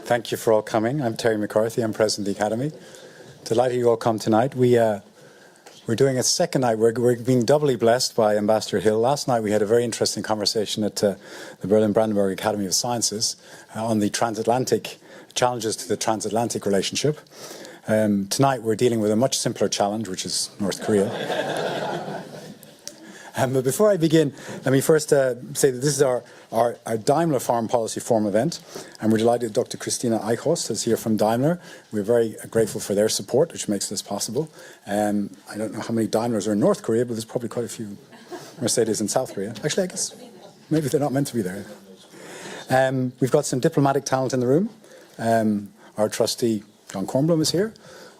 Thank you for all coming. I'm Terry McCarthy. I'm president of the Academy. Delighted you all come tonight. We're doing a second night. We're being doubly blessed by Ambassador Hill. Last night we had a very interesting conversation at the Berlin-Brandenburg Academy of Sciences on the transatlantic challenges to the transatlantic relationship. Tonight we're dealing with a much simpler challenge, which is North Korea. But before I begin, let me first say that this is our Daimler Foreign Policy Forum event, and we're delighted Dr. Christina Eichhorst is here from Daimler. We're very grateful for their support, which makes this possible. I don't know how many Daimlers are in North Korea, but there's probably quite a few Mercedes in South Korea. Actually, I guess maybe they're not meant to be there. We've got some diplomatic talent in the room. Our trustee, John Kornblum, is here.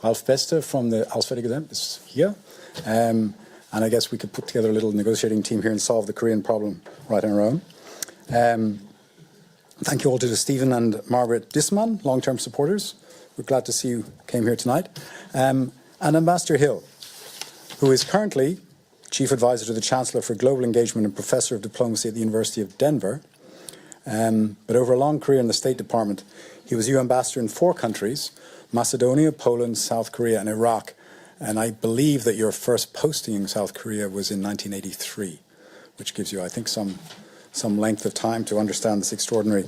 Alf Bester from the Auswärtige Amt is here. And I guess we could put together a little negotiating team here and solve the Korean problem right on our own. Thank you all to Stephen and Margaret Disman, long-term supporters. We're glad to see you came here tonight. And Ambassador Hill, who is currently Chief Advisor to the Chancellor for Global Engagement and Professor of Diplomacy at the University of Denver. But over a long career in the State Department, he was EU Ambassador in 4 countries, Macedonia, Poland, South Korea, and Iraq. And I believe that your first posting in South Korea was in 1983, which gives you, I think, some length of time to understand this extraordinary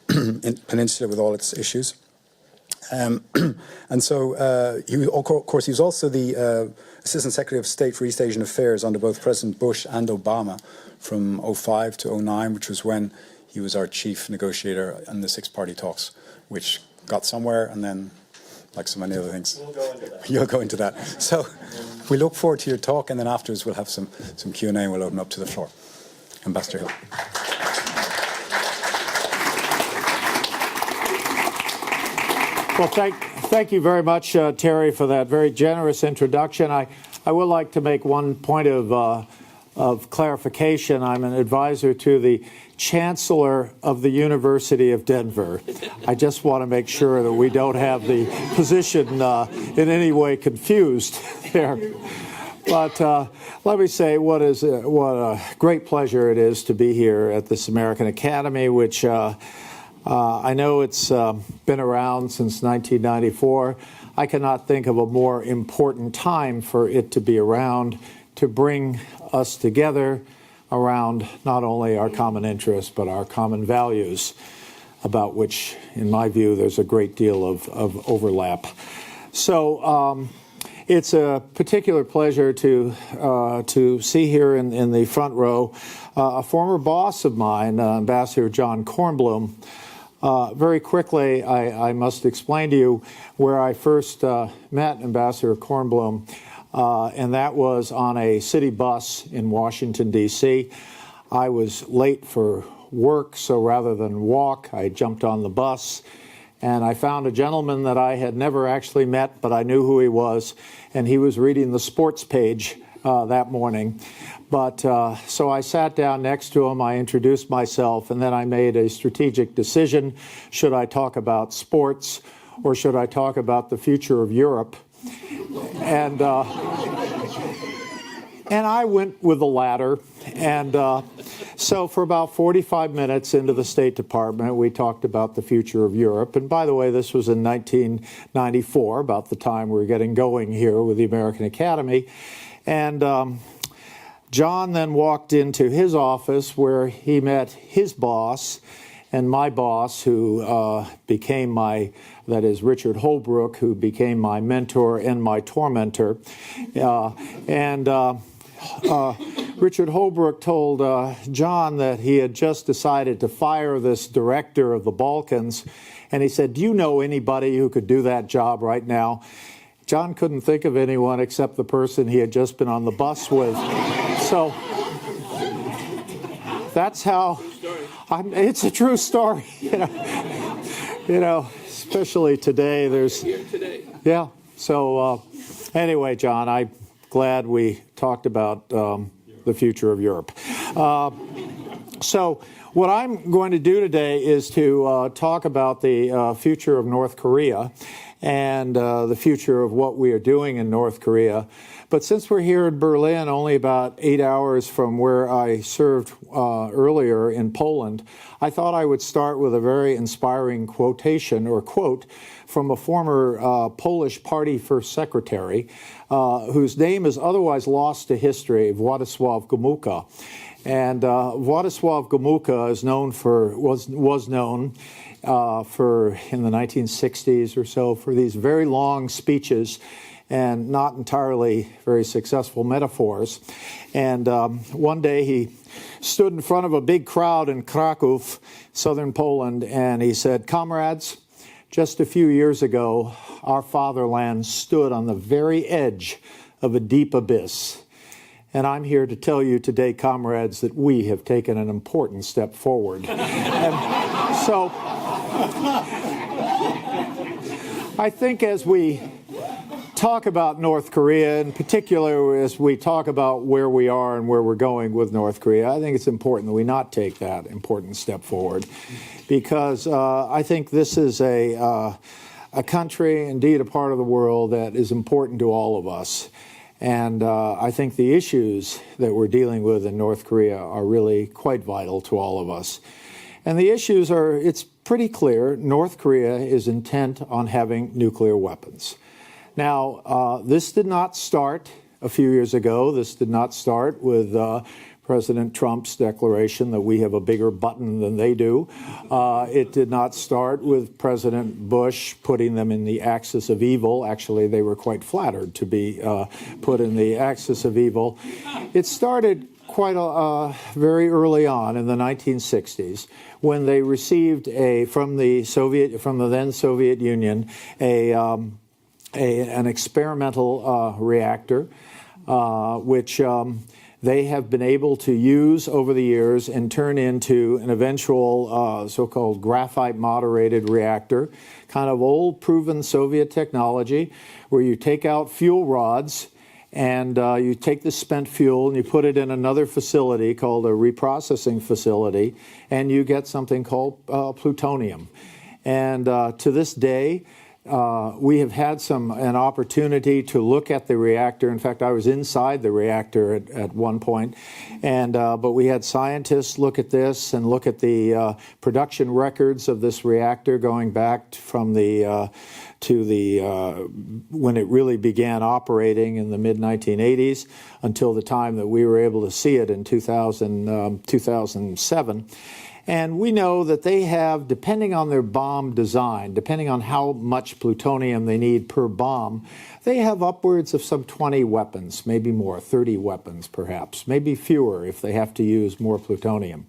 peninsula with all its issues. And so, of course, he was also the Assistant Secretary of State for East Asian Affairs under both President Bush and Obama from 2005 to 2009, which was when he was our chief negotiator in the 6-party talks, which got somewhere and then, like so many other things. We'll go into that. You'll go into that. So we look forward to your talk, and then afterwards we'll have some Q&A and we'll open up to the floor. Ambassador Hill. Well, thank you very much, Terry, for that very generous introduction. I would like to make one point of clarification. I'm an advisor to the Chancellor of the University of Denver. I just want to make sure that we don't have the position in any way confused there. But let me say what a great pleasure it is to be here at this American Academy, which I know it's been around since 1994. I cannot think of a more important time for it to be around, to bring us together around not only our common interests, but our common values, about which, in my view, there's a great deal of overlap. So it's a particular pleasure to see here in the front row a former boss of mine, Ambassador John Kornblum. Very quickly, I must explain to you where I first met Ambassador Kornblum. And that was on a city bus in Washington, D.C. I was late for work, so rather than walk, I jumped on the bus, and I found a gentleman that I had never actually met, but I knew who he was, and he was reading the sports page that morning. But so I sat down next to him, I introduced myself, and then I made a strategic decision. Should I talk about sports, or should I talk about the future of Europe? And I went with the latter. And so for about 45 minutes into the State Department, we talked about the future of Europe. And by the way, this was in 1994, about the time we were getting going here with the American Academy. And John then walked into his office where he met his boss and my boss, who became that is Richard Holbrooke, who became my mentor and my tormentor. Richard Holbrooke told John that he had just decided to fire this director of the Balkans, and he said, "Do you know anybody who could do that job right now?" John couldn't think of anyone except the person he had just been on the bus with. So that's how. It's a true story, you know. Especially today, yeah. So anyway, John, I'm glad we talked about the future of Europe. So what I'm going to do today is to talk about the future of North Korea and the future of what we are doing in North Korea. But since we're here in Berlin, only about 8 hours from where I served earlier in Poland, I thought I would start with a very inspiring quotation or quote from a former Polish Party First Secretary, whose name is otherwise lost to history, Władysław Gomułka. And Władysław Gomułka was known for in the 1960s or so for these very long speeches and not entirely very successful metaphors. And one day he stood in front of a big crowd in Krakow, southern Poland, and he said, "Comrades, just a few years ago, our fatherland stood on the very edge of a deep abyss. And I'm here to tell you today, comrades, that we have taken an important step forward." And so I think as we talk about North Korea, in particular as we talk about where we are and where we're going with North Korea, I think it's important that we not take that important step forward, because I think this is a country, indeed a part of the world, that is important to all of us. And I think the issues that we're dealing with in North Korea are really quite vital to all of us. And the issues are, it's pretty clear, North Korea is intent on having nuclear weapons. Now, this did not start a few years ago. This did not start with President Trump's declaration that we have a bigger button than they do. It did not start with President Bush putting them in the axis of evil. Actually, they were quite flattered to be put in the axis of evil. It started quite very early on in the 1960s when they received from the then Soviet Union an experimental reactor, which they have been able to use over the years and turn into an eventual so-called graphite-moderated reactor, kind of old, proven Soviet technology, where you take out fuel rods and you take the spent fuel and you put it in another facility called a reprocessing facility, and you get something called plutonium. And to this day, we have had an opportunity to look at the reactor. In fact, I was inside the reactor at one point, but we had scientists look at this and look at the production records of this reactor going back from when it really began operating in the mid-1980s until the time that we were able to see it in 2007. And we know that they have, depending on their bomb design, depending on how much plutonium they need per bomb, they have upwards of some 20 weapons, maybe more, 30 weapons perhaps, maybe fewer if they have to use more plutonium.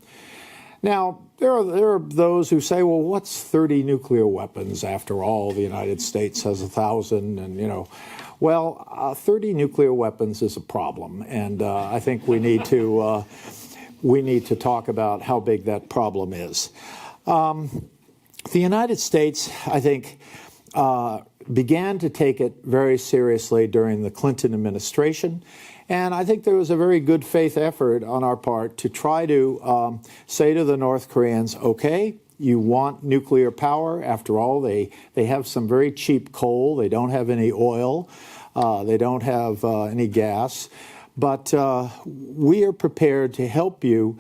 Now, there are those who say, well, what's 30 nuclear weapons? After all, the United States has 1,000, and, well, 30 nuclear weapons is a problem, and I think we need to talk about how big that problem is. The United States, I think, began to take it very seriously during the Clinton administration. And I think there was a very good faith effort on our part to try to say to the North Koreans, okay, you want nuclear power. After all, they have some very cheap coal. They don't have any oil. They don't have any gas. But we are prepared to help you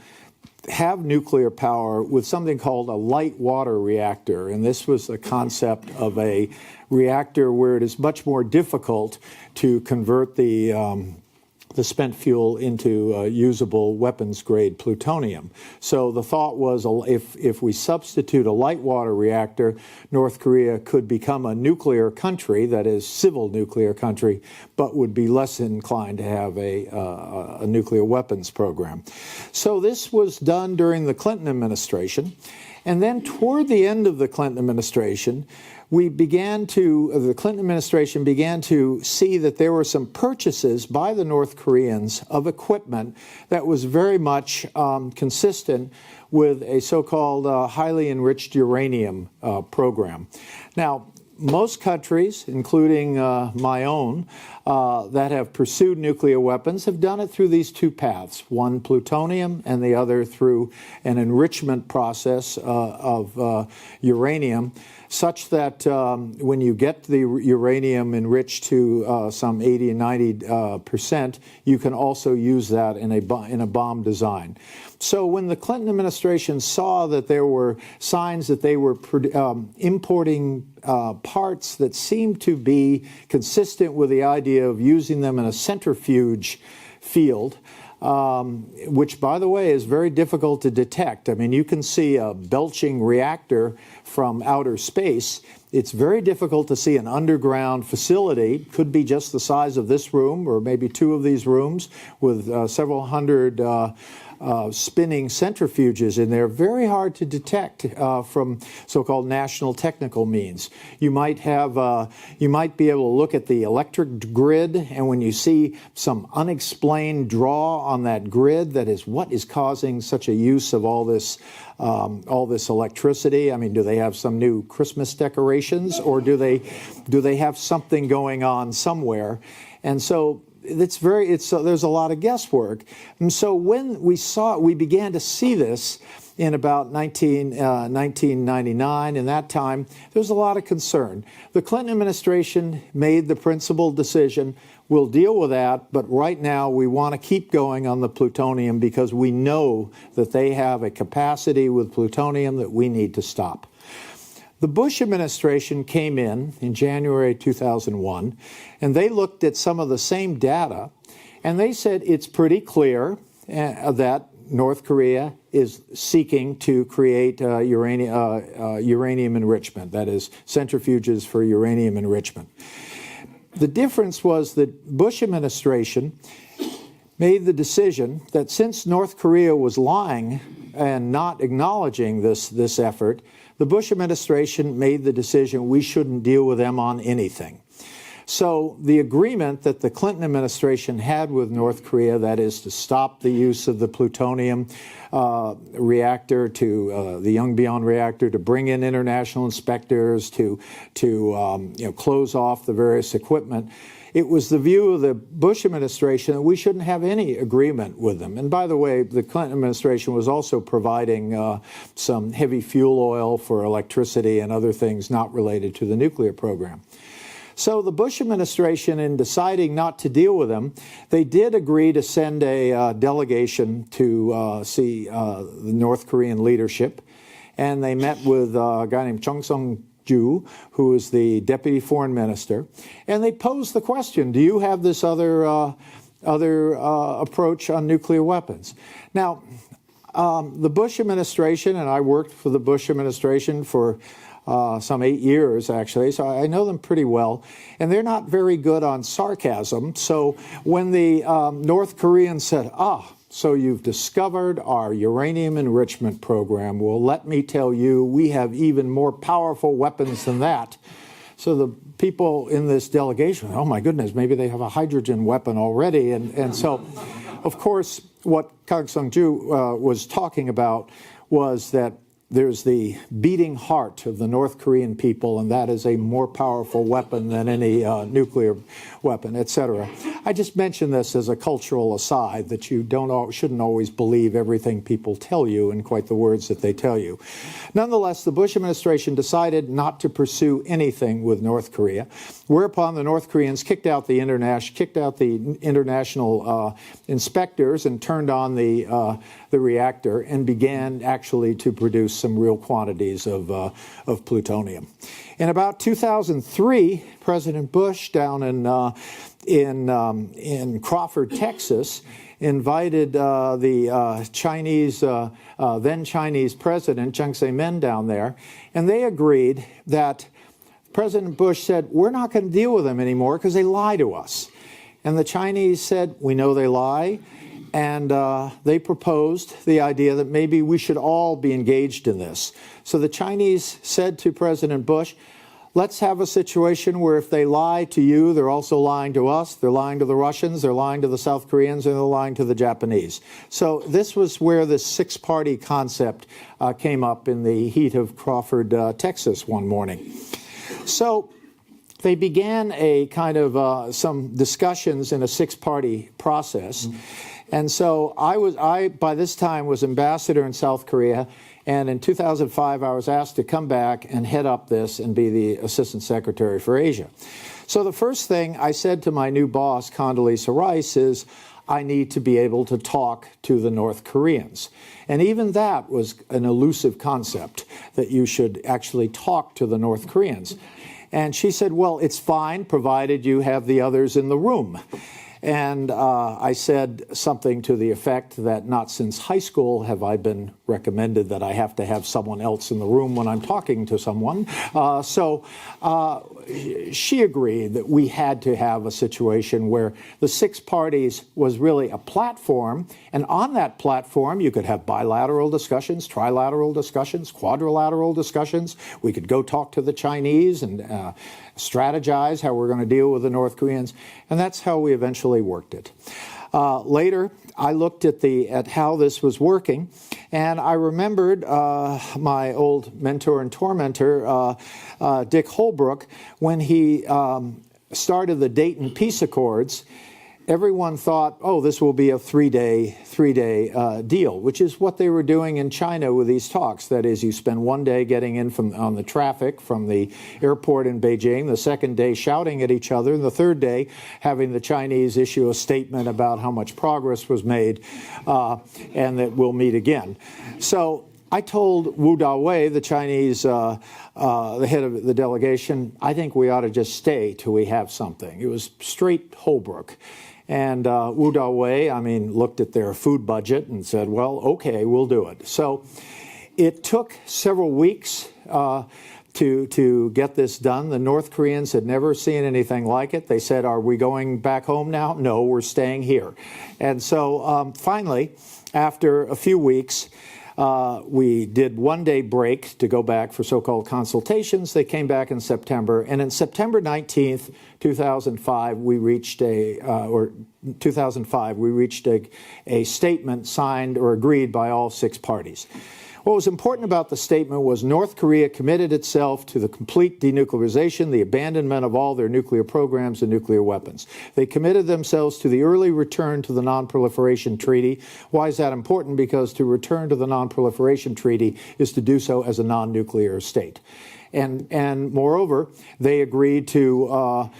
have nuclear power with something called a light water reactor. And this was the concept of a reactor where it is much more difficult to convert the spent fuel into usable weapons-grade plutonium. So the thought was, if we substitute a light water reactor, North Korea could become a nuclear country, that is, civil nuclear country, but would be less inclined to have a nuclear weapons program. So this was done during the Clinton administration. And then toward the end of the Clinton administration, the Clinton administration began to see that there were some purchases by the North Koreans of equipment that was very much consistent with a so-called highly enriched uranium program. Now, most countries, including my own, that have pursued nuclear weapons have done it through these two paths, one plutonium and the other through an enrichment process of uranium, such that when you get the uranium enriched to some 80 and 90%, you can also use that in a bomb design. So when the Clinton administration saw that there were signs that they were importing parts that seemed to be consistent with the idea of using them in a centrifuge field, which, by the way, is very difficult to detect. I mean, you can see a belching reactor from outer space. It's very difficult to see an underground facility. Could be just the size of this room or maybe two of these rooms with several hundred spinning centrifuges in there. Very hard to detect from so-called national technical means. You might have, you might be able to look at the electric grid, and when you see some unexplained draw on that grid, that is what is causing such a use of all this electricity. I mean, do they have some new Christmas decorations, or do they have something going on somewhere? And so there's a lot of guesswork. And so when we began to see this in about 1999, in that time, there was a lot of concern. The Clinton administration made the principled decision, we'll deal with that, but right now we want to keep going on the plutonium because we know that they have a capacity with plutonium that we need to stop. The Bush administration came in January 2001, and they looked at some of the same data, and they said it's pretty clear that North Korea is seeking to create uranium enrichment, that is, centrifuges for uranium enrichment. The difference was that Bush administration made the decision that since North Korea was lying and not acknowledging this effort, the Bush administration made the decision we shouldn't deal with them on anything. So the agreement that the Clinton administration had with North Korea, that is to stop the use of the plutonium reactor, to the Yongbyon reactor, to bring in international inspectors, to close off the various equipment, it was the view of the Bush administration that we shouldn't have any agreement with them. And by the way, the Clinton administration was also providing some heavy fuel oil for electricity and other things not related to the nuclear program. So the Bush administration, in deciding not to deal with them, they did agree to send a delegation to see the North Korean leadership. And they met with a guy named Chung Sung-ju, who is the deputy foreign minister. And they posed the question, do you have this other approach on nuclear weapons? Now, the Bush administration, and I worked for the Bush administration for some 8 years, actually, so I know them pretty well. And they're not very good on sarcasm. So when the North Koreans said, so you've discovered our uranium enrichment program, well, let me tell you, we have even more powerful weapons than that. So the people in this delegation, oh my goodness, maybe they have a hydrogen weapon already. And so, of course, what Kang Sung-ju was talking about was that there's the beating heart of the North Korean people, and that is a more powerful weapon than any nuclear weapon, etc. I just mention this as a cultural aside, that you shouldn't always believe everything people tell you in quite the words that they tell you. Nonetheless, the Bush administration decided not to pursue anything with North Korea, whereupon the North Koreans kicked out the international inspectors and turned on the reactor and began actually to produce some real quantities of plutonium. In about 2003, President Bush down in Crawford, Texas, invited the Chinese, then Chinese President Jiang Zemin down there, and they agreed that President Bush said, we're not going to deal with them anymore because they lie to us. And the Chinese said, we know they lie. And they proposed the idea that maybe we should all be engaged in this. So the Chinese said to President Bush, let's have a situation where if they lie to you, they're also lying to us, they're lying to the Russians, they're lying to the South Koreans, and they're lying to the Japanese. So this was where this six-party concept came up in the heat of Crawford, Texas one morning. So they began a kind of some discussions in a six-party process. And so I by this time was ambassador in South Korea, and in 2005 I was asked to come back and head up this and be the Assistant Secretary for Asia. So the first thing I said to my new boss, Condoleezza Rice, is I need to be able to talk to the North Koreans. And even that was an elusive concept, that you should actually talk to the North Koreans. And she said, well, it's fine, provided you have the others in the room. And I said something to the effect that not since high school have I been recommended that I have to have someone else in the room when I'm talking to someone. So she agreed that we had to have a situation where the six parties was really a platform, and on that platform you could have bilateral discussions, trilateral discussions, quadrilateral discussions. We could go talk to the Chinese and strategize how we're going to deal with the North Koreans, and that's how we eventually worked it. Later, I looked at how this was working, and I remembered my old mentor and tormentor, Dick Holbrooke, when he started the Dayton Peace Accords. Everyone thought, oh, this will be a three-day deal, which is what they were doing in China with these talks. That is, you spend one day getting in on the traffic from the airport in Beijing, the second day shouting at each other, and the third day having the Chinese issue a statement about how much progress was made and that we'll meet again. So I told Wu Dawei, the Chinese, the head of the delegation, I think we ought to just stay till we have something. It was straight Holbrooke. And Wu Dawei, looked at their food budget and said, well, okay, we'll do it. So it took several weeks to get this done. The North Koreans had never seen anything like it. They said, are we going back home now? No, we're staying here. And so finally, after a few weeks, we did one-day break to go back for so-called consultations. They came back in September, and in September 19th, 2005, we reached a statement signed or agreed by all six parties. What was important about the statement was North Korea committed itself to the complete denuclearization, the abandonment of all their nuclear programs and nuclear weapons. They committed themselves to the early return to the Non-Proliferation Treaty. Why is that important? Because to return to the Non-Proliferation Treaty is to do so as a non-nuclear state. And moreover, they agreed to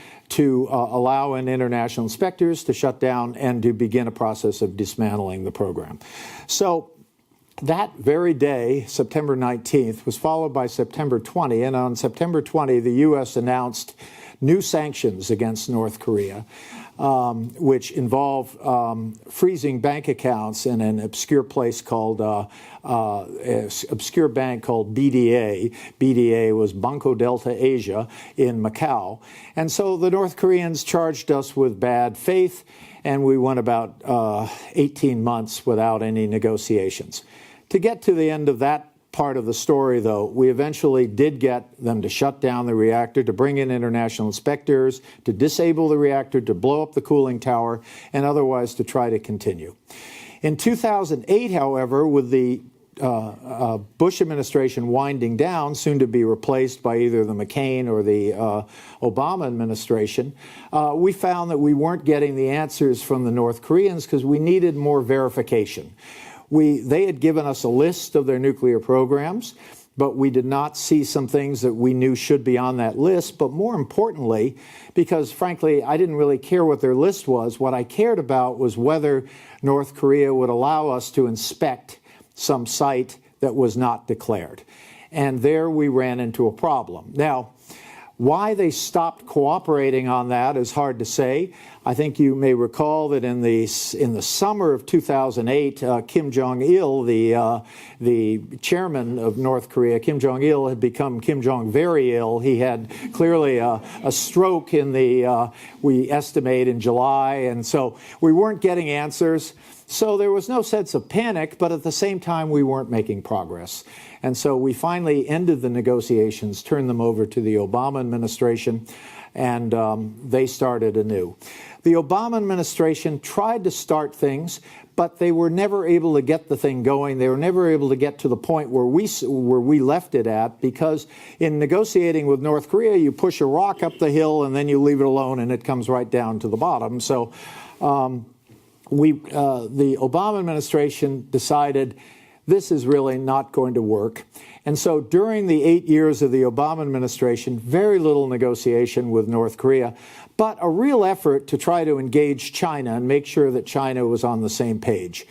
allow in international inspectors to shut down and to begin a process of dismantling the program. So that very day, September 19th, was followed by September 20, and on September 20, the U.S. announced new sanctions against North Korea, which involve freezing bank accounts in an obscure place called, obscure bank called BDA. BDA was Banco Delta Asia in Macau. And so the North Koreans charged us with bad faith, and we went about 18 months without any negotiations. To get to the end of that part of the story, though, we eventually did get them to shut down the reactor, to bring in international inspectors, to disable the reactor, to blow up the cooling tower, and otherwise to try to continue. In 2008, however, with the Bush administration winding down, soon to be replaced by either the McCain or the Obama administration, we found that we weren't getting the answers from the North Koreans because we needed more verification. They had given us a list of their nuclear programs, but we did not see some things that we knew should be on that list. But more importantly, because frankly, I didn't really care what their list was, what I cared about was whether North Korea would allow us to inspect some site that was not declared. And there we ran into a problem. Now, why they stopped cooperating on that is hard to say. I think you may recall that in the summer of 2008, Kim Jong-il, the chairman of North Korea, Kim Jong-il had become Kim Jong very ill. He had clearly a stroke we estimate in July, and so we weren't getting answers. So there was no sense of panic, but at the same time, we weren't making progress. And so we finally ended the negotiations, turned them over to the Obama administration, and they started anew. The Obama administration tried to start things, but they were never able to get the thing going. They were never able to get to the point where we left it at, because in negotiating with North Korea, you push a rock up the hill and then you leave it alone and it comes right down to the bottom. So the Obama administration decided this is really not going to work. And so during the 8 years of the Obama administration, very little negotiation with North Korea, but a real effort to try to engage China and make sure that China was on the same page.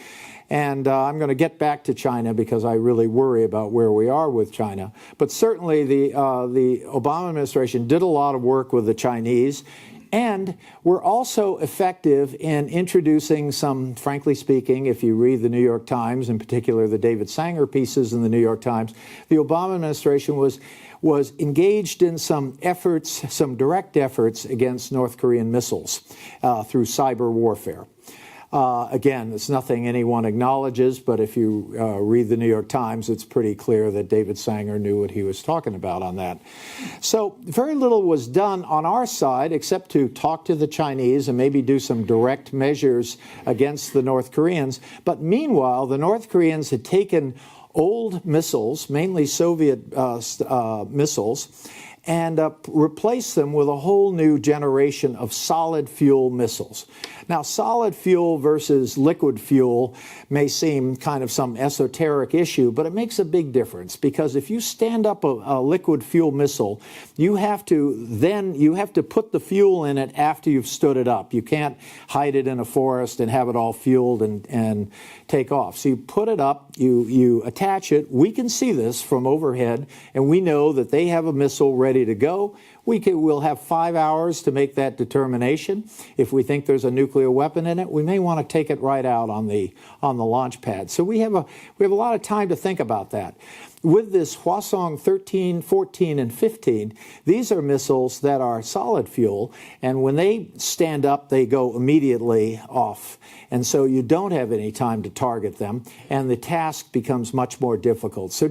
And I'm going to get back to China because I really worry about where we are with China. But certainly the Obama administration did a lot of work with the Chinese, and we're also effective in introducing some, frankly speaking, if you read the New York Times, in particular the David Sanger pieces in the New York Times, the Obama administration was engaged in some efforts, some direct efforts against North Korean missiles through cyber warfare. Again, it's nothing anyone acknowledges, but if you read the New York Times, it's pretty clear that David Sanger knew what he was talking about on that. So very little was done on our side except to talk to the Chinese and maybe do some direct measures against the North Koreans. But meanwhile, the North Koreans had taken old missiles, mainly Soviet missiles, and replace them with a whole new generation of solid fuel missiles. Now, solid fuel versus liquid fuel may seem kind of some esoteric issue, but it makes a big difference, because if you stand up a liquid fuel missile, you have to put the fuel in it after you've stood it up. You can't hide it in a forest and have it all fueled and take off. So you put it up, you attach it. We can see this from overhead, and we know that they have a missile ready to go. We'll have 5 hours to make that determination. If we think there's a nuclear weapon in it, we may want to take it right out on the launch pad. So we have a lot of time to think about that. With this Hwasong 13, 14, and 15, these are missiles that are solid fuel, and when they stand up, they go immediately off. And so you don't have any time to target them, and the task becomes much more difficult. So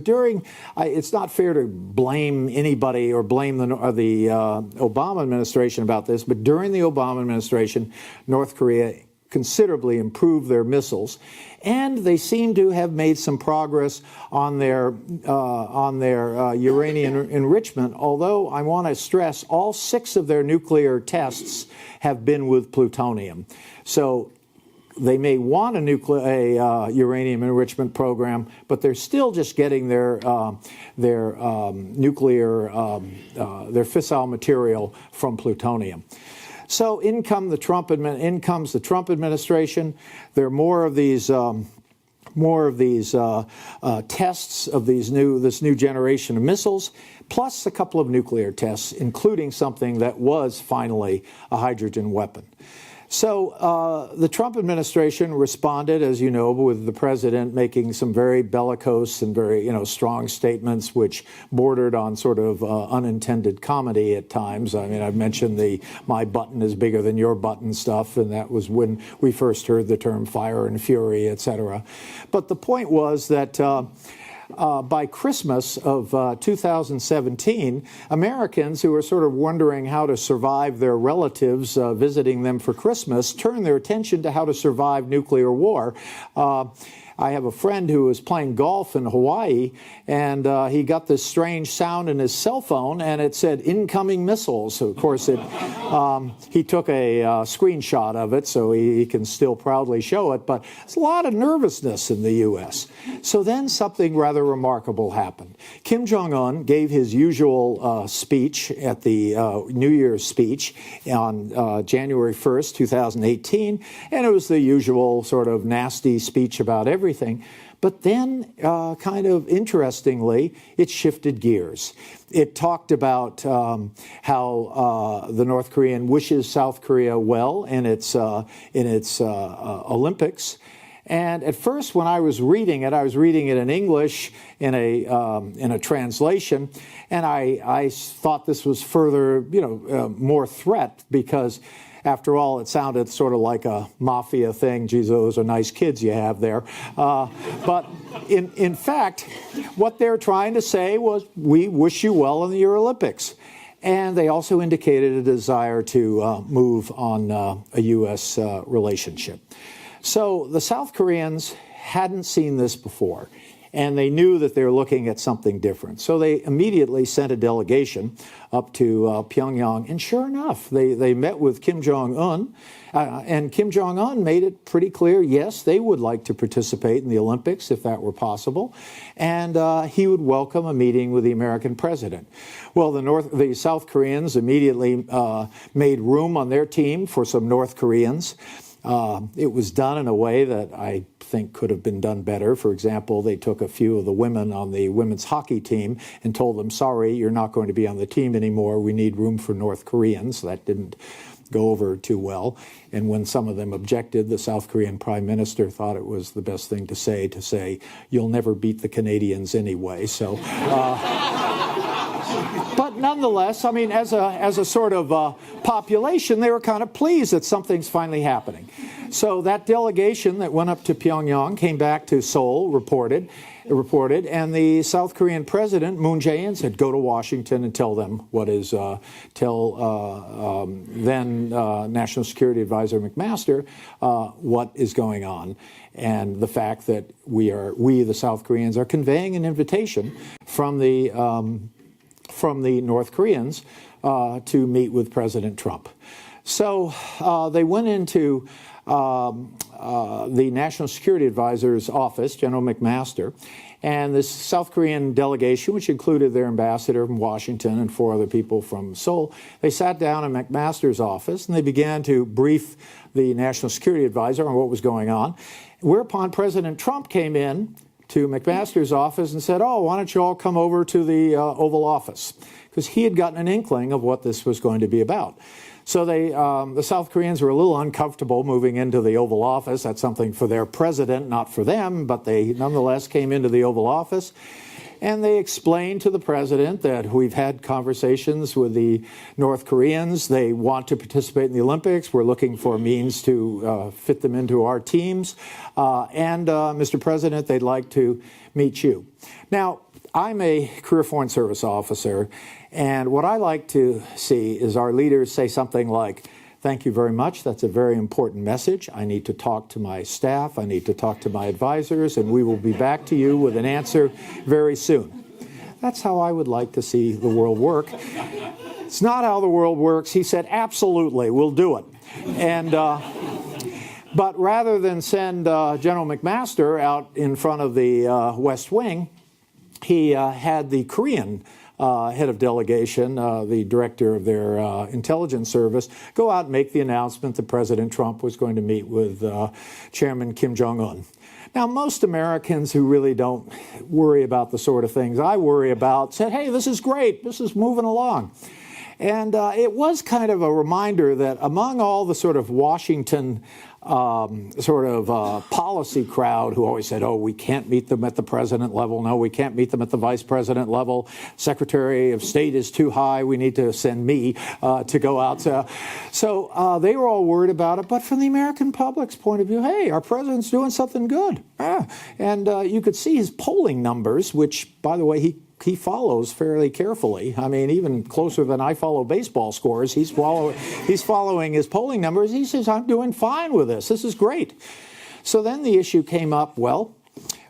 it's not fair to blame anybody or blame the Obama administration about this, but during the Obama administration, North Korea considerably improved their missiles, and they seem to have made some progress on their uranium enrichment, although I want to stress all 6 of their nuclear tests have been with plutonium. So they may want a uranium enrichment program, but they're still just getting their nuclear, their fissile material from plutonium. So in comes the Trump administration. There are more of these tests of this new generation of missiles, plus a couple of nuclear tests, including something that was finally a hydrogen weapon. So the Trump administration responded, as you know, with the president making some very bellicose and very strong statements, which bordered on sort of unintended comedy at times. I mean, I've mentioned the "my button is bigger than your button" stuff, and that was when we first heard the term fire and fury, etc. But the point was that by Christmas of 2017, Americans who were sort of wondering how to survive their relatives visiting them for Christmas turned their attention to how to survive nuclear war. I have a friend who was playing golf in Hawaii, and he got this strange sound in his cell phone, and it said incoming missiles. So, of course, he took a screenshot of it, so he can still proudly show it. But there's a lot of nervousness in the U.S. So then something rather remarkable happened. Kim Jong-un gave his usual speech at the New Year's speech on January 1st, 2018, and it was the usual sort of nasty speech about everything. But then, kind of interestingly, it shifted gears. It talked about how the North Korean wishes South Korea well in its Olympics. And at first, when I was reading it in English in a translation, and I thought this was further, more threat, because after all, it sounded sort of like a mafia thing. Geez, those are nice kids you have there. But in fact, what they're trying to say was, we wish you well in your Olympics. And they also indicated a desire to move on a U.S. relationship. So the South Koreans hadn't seen this before, and they knew that they were looking at something different. So they immediately sent a delegation up to Pyongyang, and sure enough, they met with Kim Jong-un, and Kim Jong-un made it pretty clear, yes, they would like to participate in the Olympics if that were possible, and he would welcome a meeting with the American president. Well, the South Koreans immediately made room on their team for some North Koreans. It was done in a way that I think could have been done better. For example, they took a few of the women on the women's hockey team and told them, sorry, you're not going to be on the team anymore. We need room for North Koreans. That didn't go over too well. And when some of them objected, the South Korean prime minister thought it was the best thing to say, you'll never beat the Canadians anyway. So, but nonetheless, I mean, as a sort of population, they were kind of pleased that something's finally happening. So that delegation that went up to Pyongyang came back to Seoul, reported, and the South Korean president, Moon Jae-in, said, go to Washington and tell them what is, then National Security Advisor McMaster, what is going on, and the fact that we, the South Koreans, are conveying an invitation from the North Koreans to meet with President Trump. So they went into the National Security Advisor's office, General McMaster, and this South Korean delegation, which included their ambassador from Washington and 4 other people from Seoul, they sat down in McMaster's office and they began to brief the National Security Advisor on what was going on, whereupon President Trump came in to McMaster's office and said, oh, why don't you all come over to the Oval Office? Because he had gotten an inkling of what this was going to be about. So the South Koreans were a little uncomfortable moving into the Oval Office. That's something for their president, not for them, but they nonetheless came into the Oval Office. And they explained to the president that we've had conversations with the North Koreans. They want to participate in the Olympics. We're looking for means to fit them into our teams. And Mr. President, they'd like to meet you. Now, I'm a career Foreign Service officer, and what I like to see is our leaders say something like, thank you very much. That's a very important message. I need to talk to my staff. I need to talk to my advisors, and we will be back to you with an answer very soon. That's how I would like to see the world work. It's not how the world works. He said, absolutely, we'll do it. And but rather than send General McMaster out in front of the West Wing, he had the Korean head of delegation, the director of their intelligence service, go out and make the announcement that President Trump was going to meet with Chairman Kim Jong-un. Now, most Americans who really don't worry about the sort of things I worry about said, hey, this is great. This is moving along. And it was kind of a reminder that among all the sort of Washington policy crowd who always said, oh, we can't meet them at the president level. No, we can't meet them at the vice president level. Secretary of State is too high. We need to send me to go out. So they were all worried about it. But from the American public's point of view, hey, our president's doing something good. And you could see his polling numbers, which, by the way, he follows fairly carefully. I mean, even closer than I follow baseball scores. He's following his polling numbers. He says, I'm doing fine with this. This is great. So then the issue came up, well,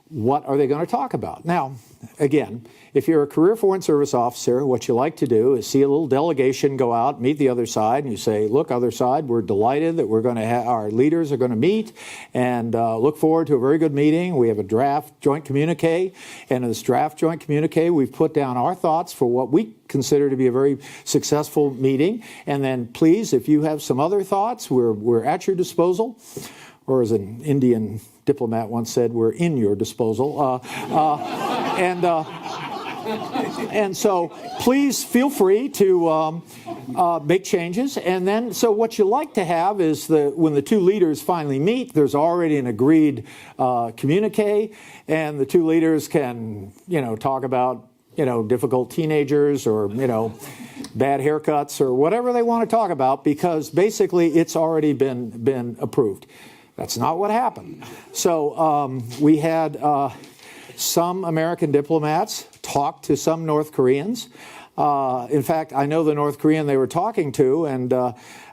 what are they going to talk about? Now, again, if you're a career Foreign Service officer, what you like to do is see a little delegation go out, meet the other side, and you say, look, other side, we're delighted that we're going to have, our leaders are going to meet, and look forward to a very good meeting. We have a draft joint communique, and in this draft joint communique, we've put down our thoughts for what we consider to be a very successful meeting. And then please, if you have some other thoughts, we're at your disposal. Or as an Indian diplomat once said, we're in your disposal. And so please feel free to make changes. And then, so what you like to have is when the two leaders finally meet, there's already an agreed communique, and the two leaders can, talk about, difficult teenagers or, bad haircuts or whatever they want to talk about, because basically it's already been approved. That's not what happened. So we had some American diplomats talk to some North Koreans. In fact, I know the North Korean they were talking to, and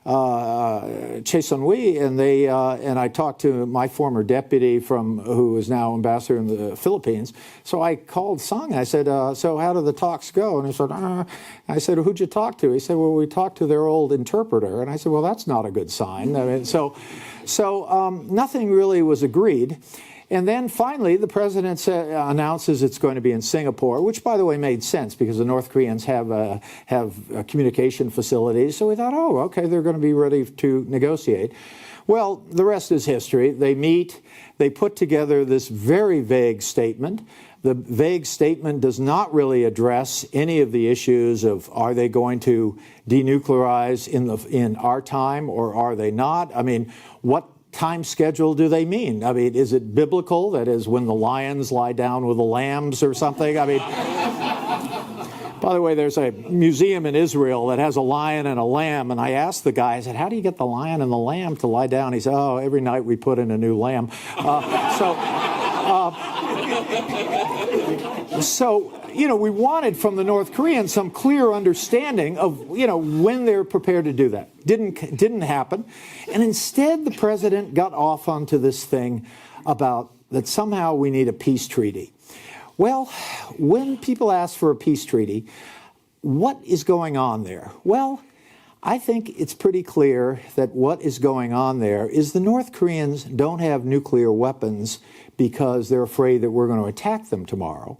Chae Sun-wi, and I talked to my former deputy who is now ambassador in the Philippines. So I called Sung. I said, "So how did the talks go?" And he said, I said, "Who'd you talk to?" He said, "Well, we talked to their old interpreter." And I said, "Well, that's not a good sign." I mean, so nothing really was agreed. And then finally, the president announces it's going to be in Singapore, which, by the way, made sense because the North Koreans have communication facilities. So we thought, oh, okay, they're going to be ready to negotiate. Well, the rest is history. They meet. They put together this very vague statement. The vague statement does not really address any of the issues of are they going to denuclearize in our time or are they not? I mean, what time schedule do they mean? I mean, is it biblical? That is, when the lions lie down with the lambs or something? I mean, by the way, there's a museum in Israel that has a lion and a lamb, and I asked the guy, I said, how do you get the lion and the lamb to lie down? He said, oh, every night we put in a new lamb. So, we wanted from the North Koreans some clear understanding of, when they're prepared to do that. Didn't happen. And instead, the president got off onto this thing about that somehow we need a peace treaty. Well, when people ask for a peace treaty, what is going on there? Well, I think it's pretty clear that what is going on there is the North Koreans don't have nuclear weapons because they're afraid that we're going to attack them tomorrow.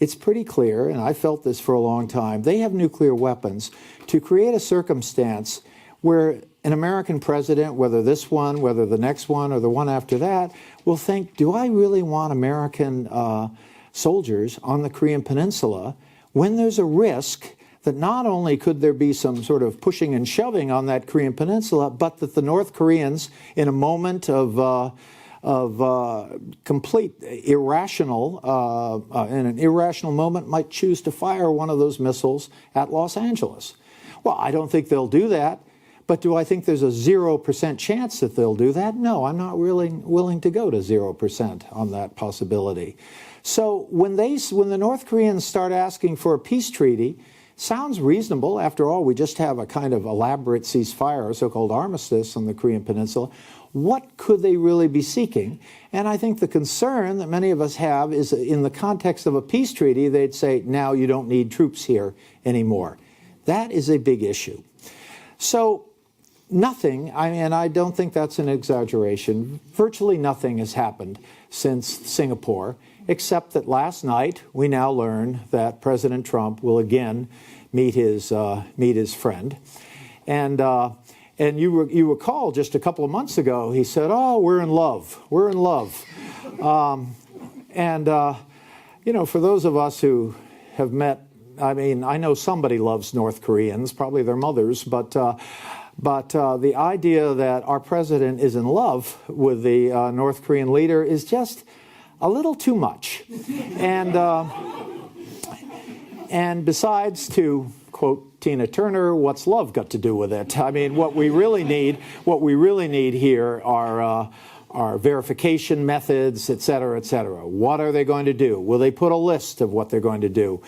It's pretty clear, and I felt this for a long time, they have nuclear weapons to create a circumstance where an American president, whether this one, whether the next one, or the one after that, will think, do I really want American soldiers on the Korean Peninsula when there's a risk that not only could there be some sort of pushing and shoving on that Korean Peninsula, but that the North Koreans, in a moment of complete irrational, in an irrational moment, might choose to fire one of those missiles at Los Angeles. Well, I don't think they'll do that. But do I think there's a 0% chance that they'll do that? No, I'm not really willing to go to 0% on that possibility. So when the North Koreans start asking for a peace treaty, sounds reasonable. After all, we just have a kind of elaborate ceasefire, a so-called armistice on the Korean Peninsula. What could they really be seeking? And I think the concern that many of us have is in the context of a peace treaty, they'd say, now you don't need troops here anymore. That is a big issue. So nothing, and I don't think that's an exaggeration, virtually nothing has happened since Singapore, except that last night we now learn that President Trump will again meet his friend. And you recall just a couple of months ago, he said, oh, we're in love. We're in love. For those of us who have met, I mean, I know somebody loves North Koreans, probably their mothers, but the idea that our president is in love with the North Korean leader is just a little too much. And besides, to quote Tina Turner, what's love got to do with it? I mean, what we really need here are verification methods, et cetera, et cetera. What are they going to do? Will they put a list of what they're going to do?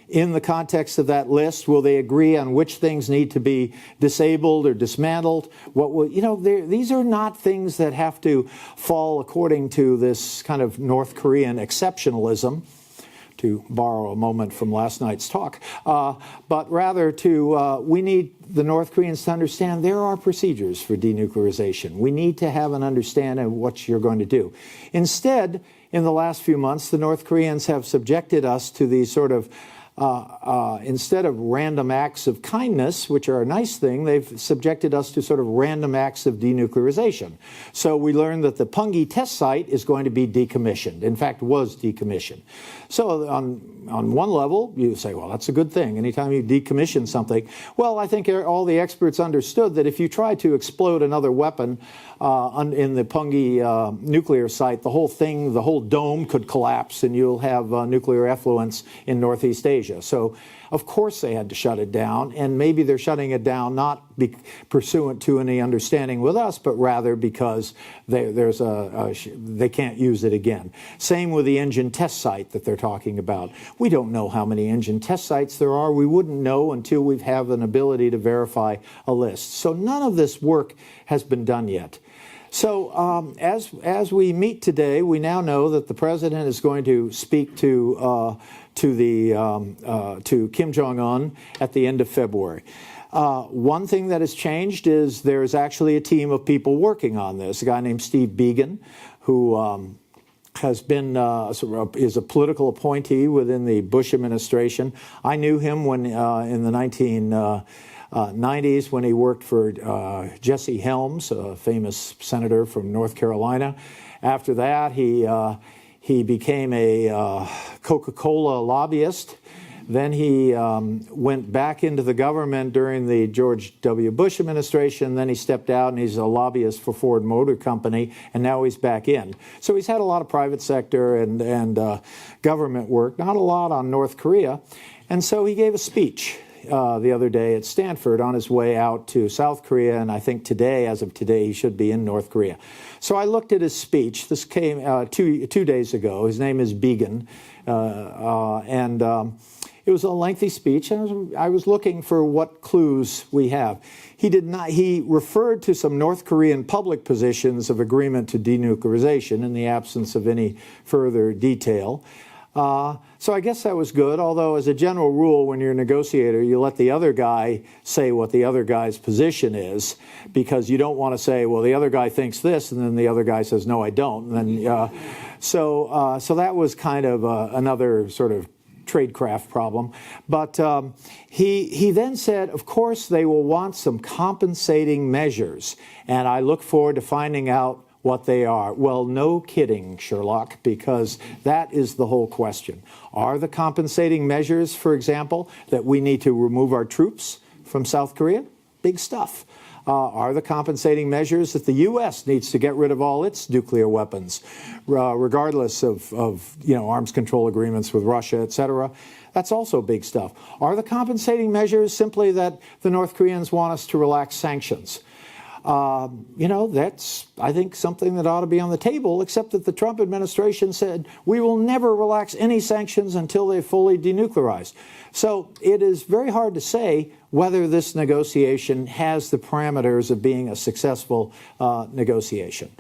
In the context of that list, will they agree on which things need to be disabled or dismantled? These are not things that have to fall according to this kind of North Korean exceptionalism, to borrow a moment from last night's talk, but rather we need the North Koreans to understand there are procedures for denuclearization. We need to have an understanding of what you're going to do. Instead, in the last few months, the North Koreans have subjected us to these sort of, instead of random acts of kindness, which are a nice thing, they've subjected us to sort of random acts of denuclearization. So we learned that the Pungi test site is going to be decommissioned, in fact, was decommissioned. So on one level, you say, well, that's a good thing. Anytime you decommission something. Well, I think all the experts understood that if you try to explode another weapon in the Pungi nuclear site, the whole dome could collapse and you'll have nuclear effluents in Northeast Asia. Asia. So, of course, they had to shut it down, and maybe they're shutting it down not pursuant to any understanding with us, but rather because they can't use it again. Same with the engine test site that they're talking about. We don't know how many engine test sites there are. We wouldn't know until we have an ability to verify a list. So none of this work has been done yet. So as we meet today, we now know that the president is going to speak to Kim Jong-un at the end of February. One thing that has changed is there's actually a team of people working on this. A guy named Steve Biegun, who has been is a political appointee within the Bush administration. I knew him when in the 1990s when he worked for Jesse Helms, a famous senator from North Carolina. After that, he became a Coca-Cola lobbyist. Then he went back into the government during the George W. Bush administration. Then he stepped out, and he's a lobbyist for Ford Motor Company, and now he's back in. So he's had a lot of private sector and government work, not a lot on North Korea. And so he gave a speech the other day at Stanford on his way out to South Korea, and I think today, as of today, he should be in North Korea. So I looked at his speech. This came two days ago. His name is Biegun, it was a lengthy speech, and I was looking for what clues we have. He referred to some North Korean public positions of agreement to denuclearization in the absence of any further detail. So I guess that was good, although as a general rule, when you're a negotiator, you let the other guy say what the other guy's position is, because you don't want to say, well, the other guy thinks this, and then the other guy says, no, I don't. And then, so that was kind of another sort of tradecraft problem. But he then said, of course, they will want some compensating measures, and I look forward to finding out what they are. Well, no kidding, Sherlock, because that is the whole question. Are the compensating measures, for example, that we need to remove our troops from South Korea? Big stuff. Are the compensating measures that the U.S. needs to get rid of all its nuclear weapons, regardless of arms control agreements with Russia, et cetera? That's also big stuff. Are the compensating measures simply that the North Koreans want us to relax sanctions? That's, I think, something that ought to be on the table, except that the Trump administration said, we will never relax any sanctions until they've fully denuclearized. So it is very hard to say whether this negotiation has the parameters of being a successful negotiation.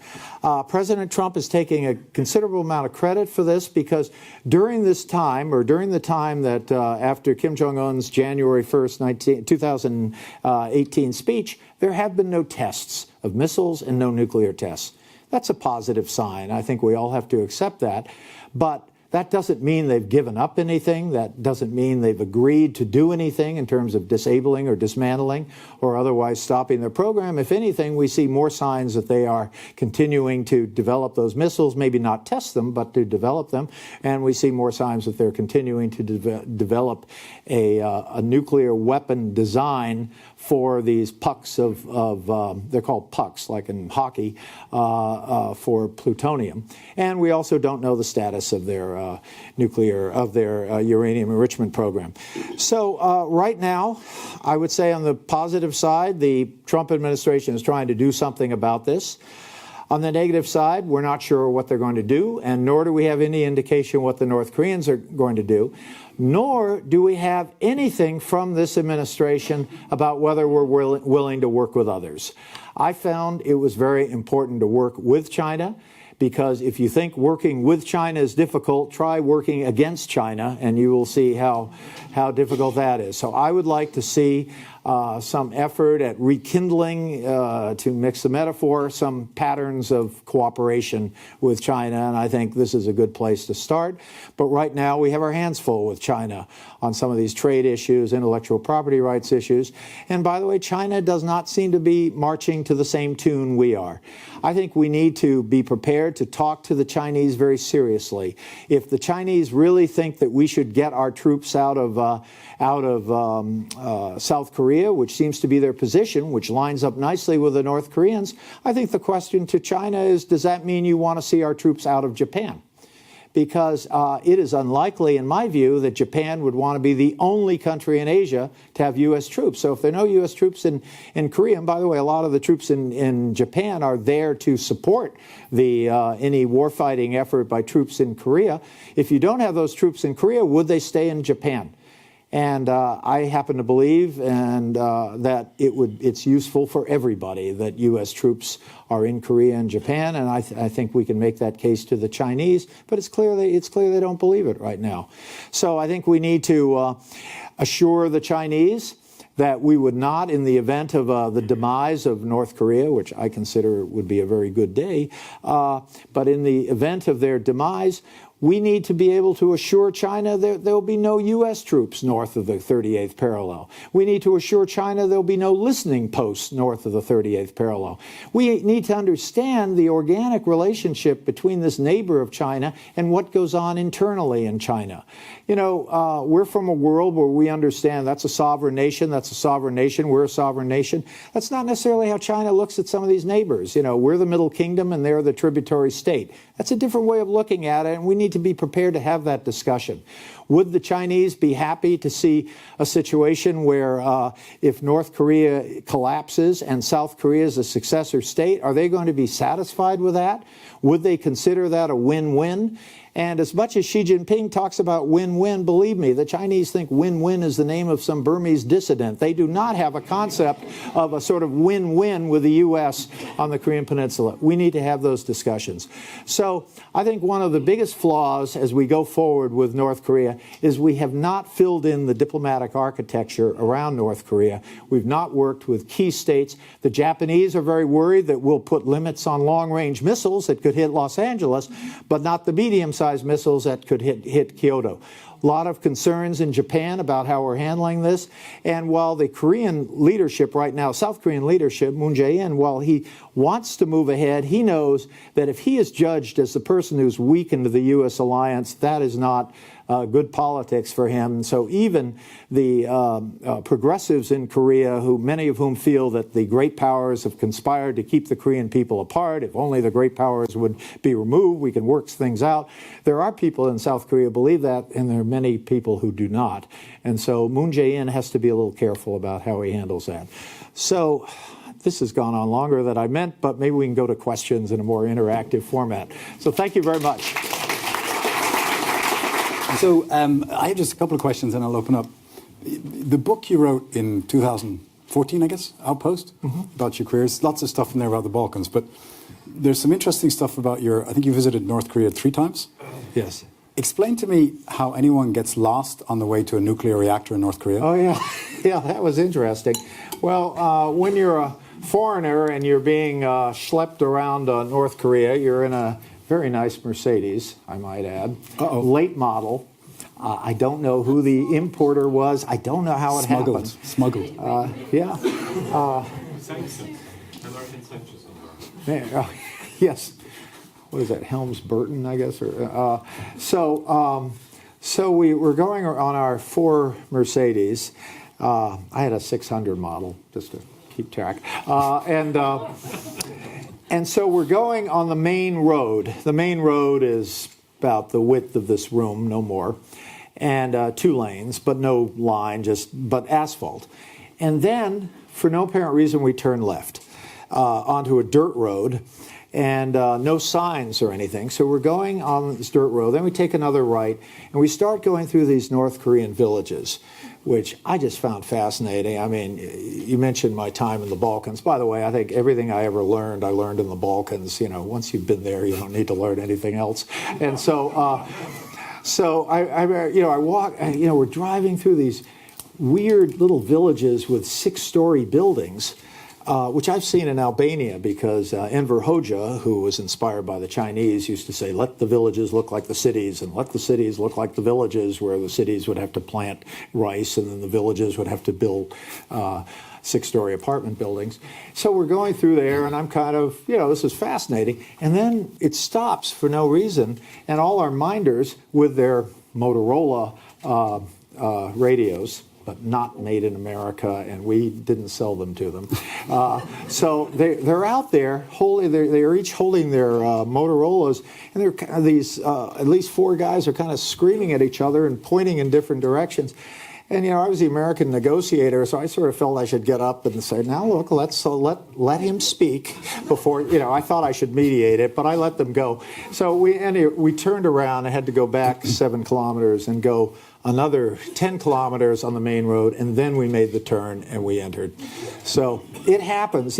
President Trump is taking a considerable amount of credit for this, because during this time, or during the time that after Kim Jong-un's January 1st, 2018 speech, there have been no tests of missiles and no nuclear tests. That's a positive sign. I think we all have to accept that. But that doesn't mean they've given up anything. That doesn't mean they've agreed to do anything in terms of disabling or dismantling or otherwise stopping their program. If anything, we see more signs that they are continuing to develop those missiles, maybe not test them, but to develop them. And we see more signs that they're continuing to develop a nuclear weapon design for these pucks they're called pucks, like in hockey, for plutonium. And we also don't know the status of their uranium enrichment program. So right now, I would say on the positive side, the Trump administration is trying to do something about this. On the negative side, we're not sure what they're going to do, and nor do we have any indication what the North Koreans are going to do, nor do we have anything from this administration about whether we're willing to work with others. I found it was very important to work with China, because if you think working with China is difficult, try working against China, and you will see how difficult that is. So I would like to see some effort at rekindling, to mix the metaphor, some patterns of cooperation with China, and I think this is a good place to start. But right now we have our hands full with China on some of these trade issues, intellectual property rights issues. And by the way, China does not seem to be marching to the same tune we are. I think we need to be prepared to talk to the Chinese very seriously. If the Chinese really think that we should get our troops out of South Korea, which seems to be their position, which lines up nicely with the North Koreans, I think the question to China is, does that mean you want to see our troops out of Japan? because it is unlikely, in my view, that Japan would want to be the only country in Asia to have U.S. troops. So if there are no U.S. troops in Korea, and by the way, a lot of the troops in Japan are there to support any warfighting effort by troops in Korea. If you don't have those troops in Korea, would they stay in Japan? And I happen to believe that it's useful for everybody that U.S. troops are in Korea and Japan, and I think we can make that case to the Chinese. But it's clear they don't believe it right now. So I think we need to assure the Chinese that we would not, in the event of the demise of North Korea, which I consider would be a very good day, but in the event of their demise, we need to be able to assure China that there will be no U.S. troops north of the 38th parallel. We need to assure China there will be no listening posts north of the 38th parallel. We need to understand the organic relationship between this neighbor of China and what goes on internally in China. You know, we're from a world where we understand that's a sovereign nation, we're a sovereign nation. That's not necessarily how China looks at some of these neighbors. You know, we're the Middle Kingdom and they're the tributary state. That's a different way of looking at it, and we need to be prepared to have that discussion. Would the Chinese be happy to see a situation where if North Korea collapses and South Korea is a successor state, are they going to be satisfied with that? Would they consider that a win-win? And as much as Xi Jinping talks about win-win, believe me, the Chinese think win-win is the name of some Burmese dissident. They do not have a concept of a sort of win-win with the U.S. on the Korean Peninsula. We need to have those discussions. So I think one of the biggest flaws as we go forward with North Korea is we have not filled in the diplomatic architecture around North Korea. We've not worked with key states. The Japanese are very worried that we'll put limits on long-range missiles that could hit Los Angeles, but not the medium-sized missiles that could hit Kyoto. A lot of concerns in Japan about how we're handling this. And while the Korean leadership right now, South Korean leadership, Moon Jae-in, while he wants to move ahead, he knows that if he is judged as the person who's weakened the U.S. alliance, that is not good politics for him. So even the progressives in Korea, many of whom feel that the great powers have conspired to keep the Korean people apart, if only the great powers would be removed, we can work things out. There are people in South Korea who believe that, and there are many people who do not. And so Moon Jae-in has to be a little careful about how he handles that. So this has gone on longer than I meant, but maybe we can go to questions in a more interactive format. So thank you very much. So I have just a couple of questions and I'll open up. The book you wrote in 2014, I guess, Outpost, about your careers, lots of stuff in there about the Balkans, but there's some interesting stuff about I think you visited North Korea 3 times? Yes. Explain to me how anyone gets lost on the way to a nuclear reactor in North Korea. Oh, yeah. Yeah, that was interesting. Well, when you're a foreigner and you're being schlepped around North Korea, you're in a very nice Mercedes, I might add. Late model. I don't know who the importer was. I don't know how it happened. Smuggled. Yeah. Yes. What is that? Helms Burton, I guess. So we were going on our 4 Mercedes. I had a 600 model, just to keep track. And so we're going on the main road. The main road is about the width of this room, no more, and 2 lanes, but no line, but asphalt. And then, for no apparent reason, we turn left onto a dirt road, and no signs or anything. So we're going on this dirt road. Then we take another right, and we start going through these North Korean villages, which I just found fascinating. I mean, you mentioned my time in the Balkans. By the way, I think everything I ever learned, I learned in the Balkans. You know, once you've been there, you don't need to learn anything else. And so, I walk. We're driving through these weird little villages with 6-story buildings, which I've seen in Albania because Enver Hoxha, who was inspired by the Chinese, used to say, let the villages look like the cities and let the cities look like the villages, where the cities would have to plant rice and then the villages would have to build 6-story apartment buildings. So we're going through there and I'm kind of, this is fascinating. And then it stops for no reason, and all our minders with their Motorola radios, but not made in America, and we didn't sell them to them. So they're out there, they're each holding their Motorola's, and they're kind of these, at least four guys are kind of screaming at each other and pointing in different directions. And, I was the American negotiator, so I sort of felt I should get up and say, now look, let him speak before, I thought I should mediate it, but I let them go. So we turned around and had to go back 7 kilometers and go another 10 kilometers on the main road, and then we made the turn and we entered. So it happens.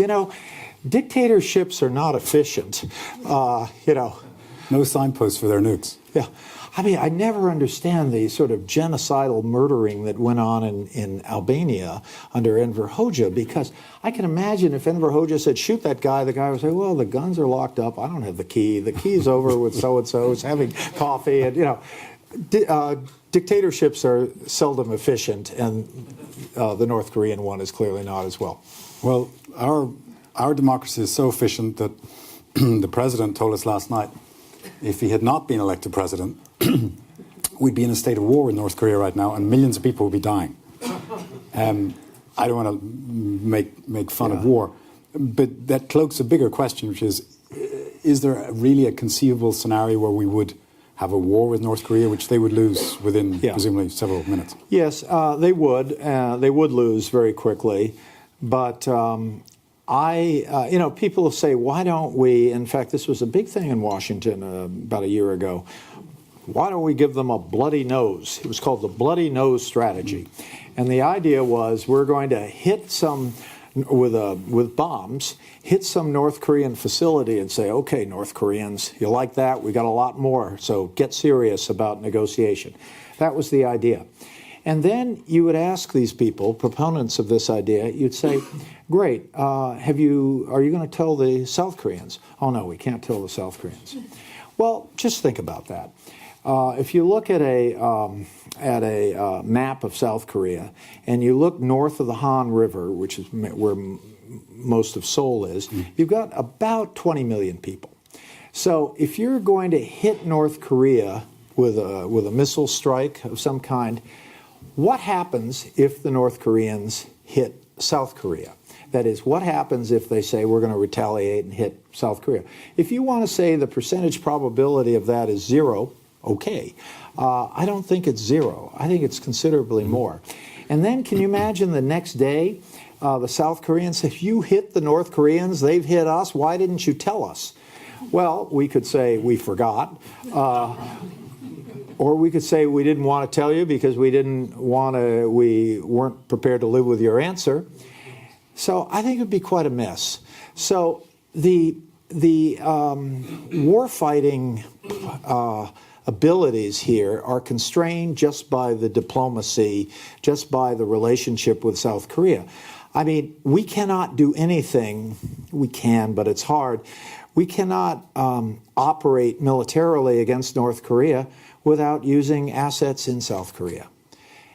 Dictatorships are not efficient, No signposts for their nukes. Yeah. I never understand the sort of genocidal murdering that went on in Albania under Enver Hoxha, because I can imagine if Enver Hoxha said, shoot that guy, the guy would say, well, the guns are locked up. I don't have the key. The key's over with so-and-so's having coffee. And, dictatorships are seldom efficient, and the North Korean one is clearly not as well. Well, our democracy is so efficient that the president told us last night, if he had not been elected president, we'd be in a state of war in North Korea right now, and millions of people would be dying. I don't want to make fun of war, but that cloaks a bigger question, which is there really a conceivable scenario where we would have a war with North Korea, which they would lose within presumably several minutes? Yes, they would. They would lose very quickly, but people say, why don't we, in fact, this was a big thing in Washington about a year ago, why don't we give them a bloody nose? It was called the bloody nose strategy. And the idea was we're going to hit some, with bombs, hit some North Korean facility and say, okay, North Koreans, you like that? We got a lot more, so get serious about negotiation. That was the idea. And then you would ask these people, proponents of this idea, you'd say, great, are you going to tell the South Koreans? Oh, no, we can't tell the South Koreans. Well, just think about that. If you look at a map of South Korea, and you look north of the Han River, which is where most of Seoul is, you've got about 20 million people. So if you're going to hit North Korea with a missile strike of some kind, what happens if the North Koreans hit South Korea? That is, what happens if they say we're going to retaliate and hit South Korea? If you want to say the percentage probability of that is 0, okay. I don't think it's 0. I think it's considerably more. And then can you imagine the next day, the South Koreans, if you hit the North Koreans, they've hit us, why didn't you tell us? Well, we could say we forgot. Or we could say we didn't want to tell you because we weren't prepared to live with your answer. So I think it would be quite a mess. So the war-fighting abilities here are constrained just by the diplomacy, just by the relationship with South Korea. I mean, we cannot do anything. We can, but it's hard. We cannot operate militarily against North Korea without using assets in South Korea.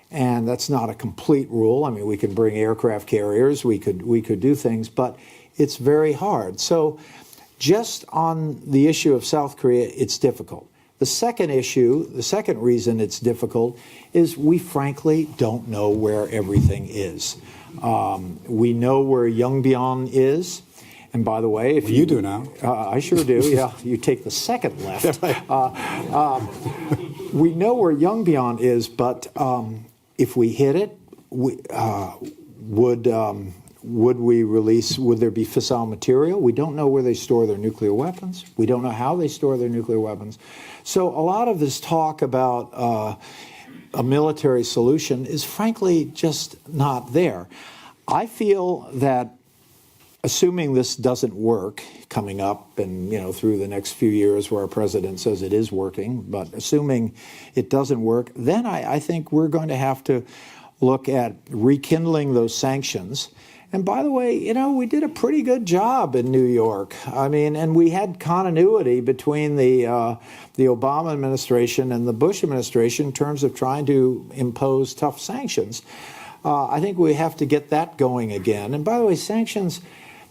And that's not a complete rule. I mean, we can bring aircraft carriers, we could do things, but it's very hard. So just on the issue of South Korea, it's difficult. The second issue, the second reason it's difficult is we frankly don't know where everything is. We know where Yongbyon is. And by the way, if you do now. I sure do, yeah. You take the second left. We know where Yongbyon is, but if we hit it, would there be fissile material? We don't know where they store their nuclear weapons. We don't know how they store their nuclear weapons. So a lot of this talk about a military solution is frankly just not there. I feel that assuming this doesn't work coming up and, through the next few years where our president says it is working, but assuming it doesn't work, then I think we're going to have to look at rekindling those sanctions. And by the way, we did a pretty good job in New York. I mean, and we had continuity between the Obama administration and the Bush administration in terms of trying to impose tough sanctions. I think we have to get that going again. And by the way, sanctions,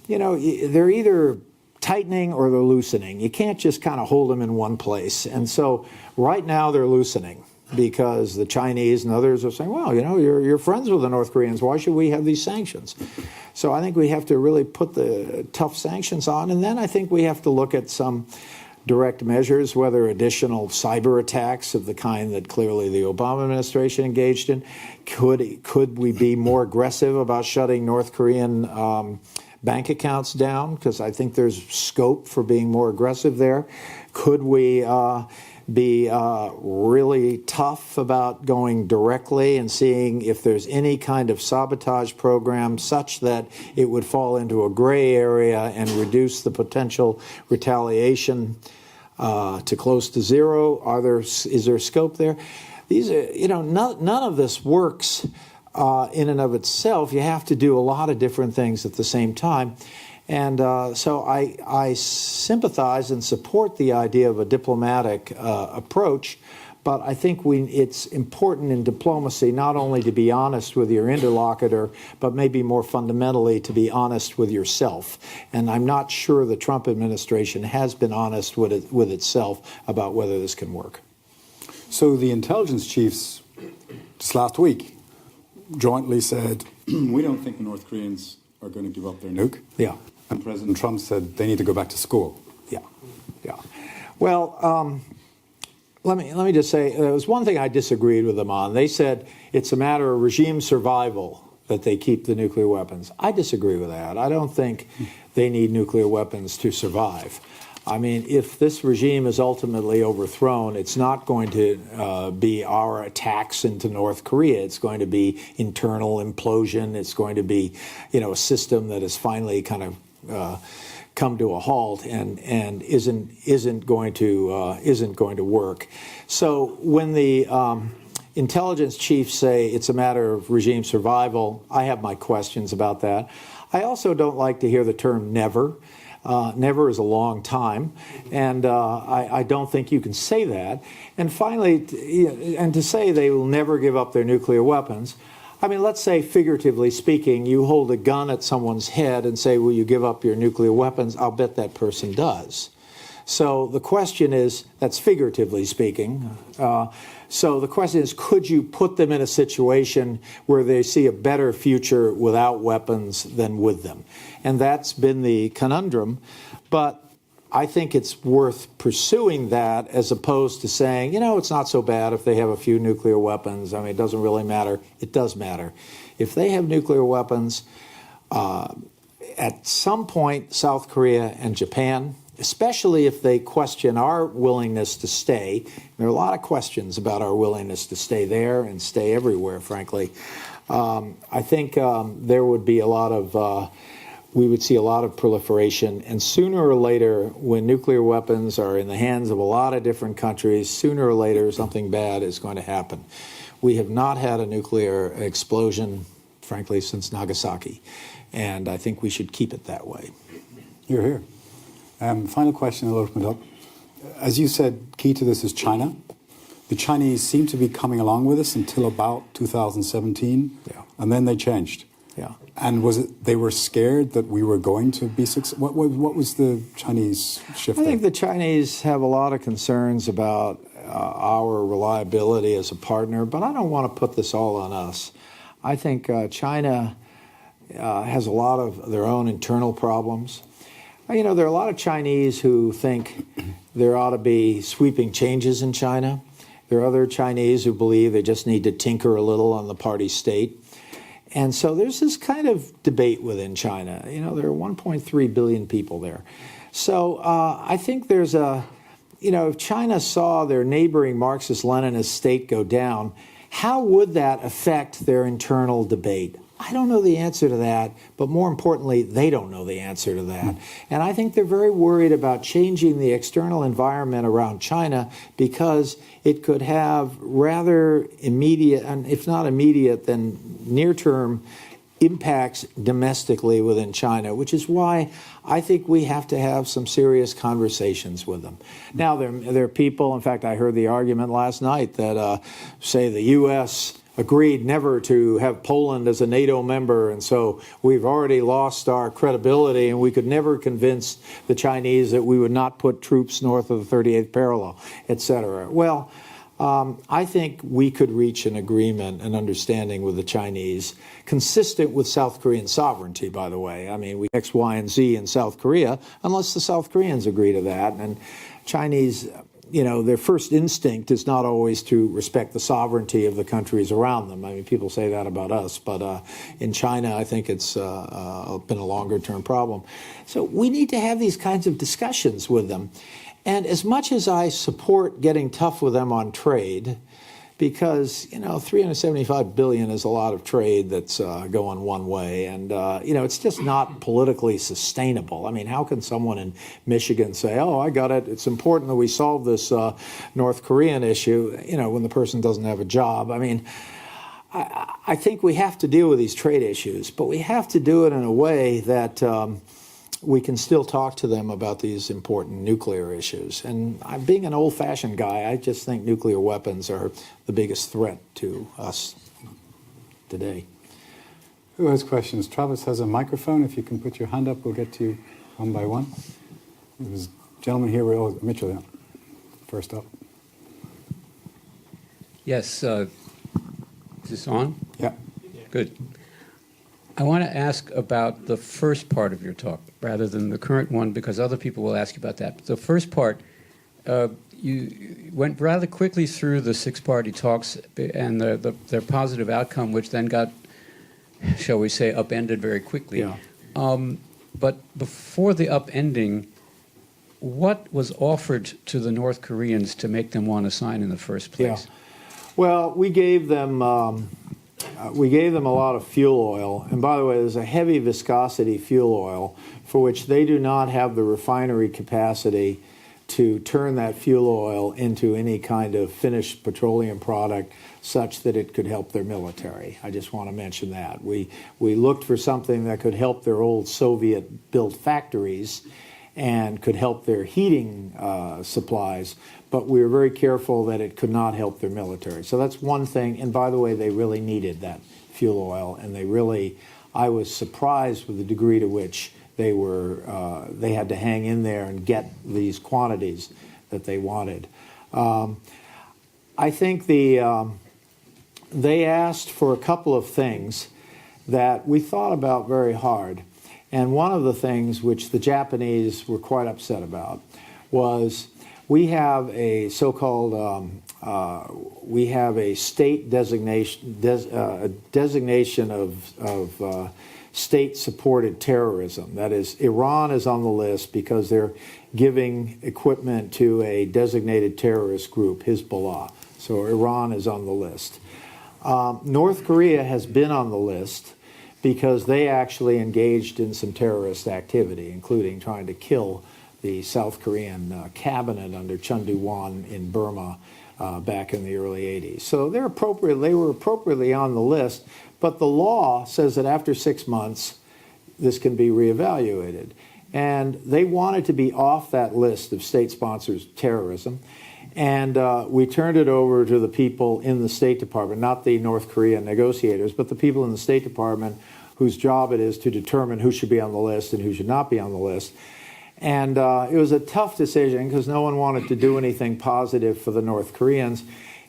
they're either tightening or they're loosening. You can't just kind of hold them in one place. And so right now they're loosening. because the Chinese and others are saying, well, you're friends with the North Koreans. Why should we have these sanctions? So I think we have to really put the tough sanctions on. And then I think we have to look at some direct measures, whether additional cyber attacks of the kind that clearly the Obama administration engaged in. Could we be more aggressive about shutting North Korean bank accounts down? Because I think there's scope for being more aggressive there. Could we be really tough about going directly and seeing if there's any kind of sabotage program such that it would fall into a gray area and reduce the potential retaliation to close to zero? Is there scope there? These are, none of this works in and of itself. You have to do a lot of different things at the same time. And so I sympathize and support the idea of a diplomatic approach, but I think it's important in diplomacy not only to be honest with your interlocutor, but maybe more fundamentally to be honest with yourself. And I'm not sure the Trump administration has been honest with itself about whether this can work. So the intelligence chiefs just last week jointly said, we don't think the North Koreans are going to give up their nuke. Yeah. And President Trump said they need to go back to school. Yeah. Well, let me just say, there was one thing I disagreed with them on. They said it's a matter of regime survival that they keep the nuclear weapons. I disagree with that. I don't think they need nuclear weapons to survive. I mean, if this regime is ultimately overthrown, it's not going to be our attacks into North Korea. It's going to be internal implosion. It's going to be, a system that has finally kind of come to a halt and isn't going to work. So when the intelligence chiefs say it's a matter of regime survival, I have my questions about that. I also don't like to hear the term never. Never is a long time, and I don't think you can say that. And finally, and to say they will never give up their nuclear weapons, I mean, let's say, figuratively speaking, you hold a gun at someone's head and say, will you give up your nuclear weapons? I'll bet that person does. So the question is, that's figuratively speaking. So the question is, could you put them in a situation where they see a better future without weapons than with them? And that's been the conundrum. But I think it's worth pursuing that as opposed to saying, it's not so bad if they have a few nuclear weapons. I mean, it doesn't really matter. It does matter. If they have nuclear weapons, at some point, South Korea and Japan, especially if they question our willingness to stay. There are a lot of questions about our willingness to stay there and stay everywhere, frankly. I think there would be we would see a lot of proliferation. And sooner or later, when nuclear weapons are in the hands of a lot of different countries, sooner or later something bad is going to happen. We have not had a nuclear explosion, frankly, since Nagasaki. And I think we should keep it that way. You're here. Final question, I'll open it up. As you said, key to this is China. The Chinese seem to be coming along with us until about 2017, and then they changed. Yeah. And was it they were scared that we were going to be successful? What was the Chinese shift? I think the Chinese have a lot of concerns about our reliability as a partner, but I don't want to put this all on us. I think China has a lot of their own internal problems. There are a lot of Chinese who think there ought to be sweeping changes in China. There are other Chinese who believe they just need to tinker a little on the party state. And so there's this kind of debate within China. There are 1.3 billion people there. So I think there's if China saw their neighboring Marxist-Leninist state go down, how would that affect their internal debate? I don't know the answer to that, but more importantly, they don't know the answer to that. And I think they're very worried about changing the external environment around China because it could have rather immediate, and if not immediate, then near-term impacts domestically within China, which is why I think we have to have some serious conversations with them. Now, there are people, in fact, I heard the argument last night that say the U.S. agreed never to have Poland as a NATO member, and so we've already lost our credibility, and we could never convince the Chinese that we would not put troops north of the 38th parallel, et cetera. Well, I think we could reach an agreement, an understanding with the Chinese, consistent with South Korean sovereignty, by the way. I mean, we X, Y, and Z in South Korea, unless the South Koreans agree to that. And Chinese, their first instinct is not always to respect the sovereignty of the countries around them. I mean, people say that about us, but in China, I think it's been a longer-term problem. So we need to have these kinds of discussions with them. And as much as I support getting tough with them on trade, because, $375 billion is a lot of trade that's going one way. And, it's just not politically sustainable. I mean, how can someone in Michigan say, oh, I got it, it's important that we solve this North Korean issue, when the person doesn't have a job? I mean, I think we have to deal with these trade issues, but we have to do it in a way that we can still talk to them about these important nuclear issues. And being an old-fashioned guy, I just think nuclear weapons are the biggest threat to us today. Who has questions? Travis has a microphone. If you can put your hand up, we'll get to you one by one. There's a gentleman here, Mitchell, yeah. First up. Yes. Is this on? Yeah. Good. I want to ask about the first part of your talk rather than the current one, because other people will ask you about that. The first part, you went rather quickly through the six-party talks and their positive outcome, which then got, shall we say, upended very quickly. Yeah. But before the upending, what was offered to the North Koreans to make them want to sign in the first place? Yeah. Well, we gave them a lot of fuel oil. And by the way, there's a heavy viscosity fuel oil for which they do not have the refinery capacity to turn that fuel oil into any kind of finished petroleum product such that it could help their military. I just want to mention that. We looked for something that could help their old Soviet-built factories and could help their heating supplies, but we were very careful that it could not help their military. So that's one thing. And by the way, they really needed that fuel oil, and I was surprised with the degree to which they had to hang in there and get these quantities that they wanted. I think they asked for a couple of things that we thought about very hard. And one of the things which the Japanese were quite upset about was we have a so-called we have a state designation of state-supported terrorism. That is, Iran is on the list because they're giving equipment to a designated terrorist group, Hezbollah. So Iran is on the list. North Korea has been on the list because they actually engaged in some terrorist activity, including trying to kill the South Korean cabinet under Chun Doo-hwan in Burma back in the early 80s. So they were appropriately on the list, but the law says that after 6 months, this can be reevaluated. And they wanted to be off that list of state-sponsored terrorism. And we turned it over to the people in the State Department, not the North Korean negotiators, but the people in the State Department whose job it is to determine who should be on the list and who should not be on the list. And it was a tough decision because no one wanted to do anything positive for the North Koreans.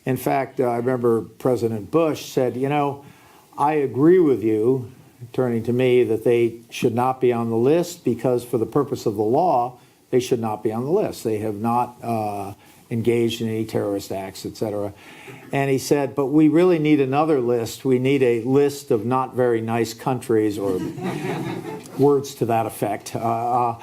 In fact, I remember President Bush said, I agree with you, turning to me, that they should not be on the list because for the purpose of the law, they should not be on the list. They have not engaged in any terrorist acts, etc. And he said, but we really need another list. We need a list of not very nice countries or words to that effect. But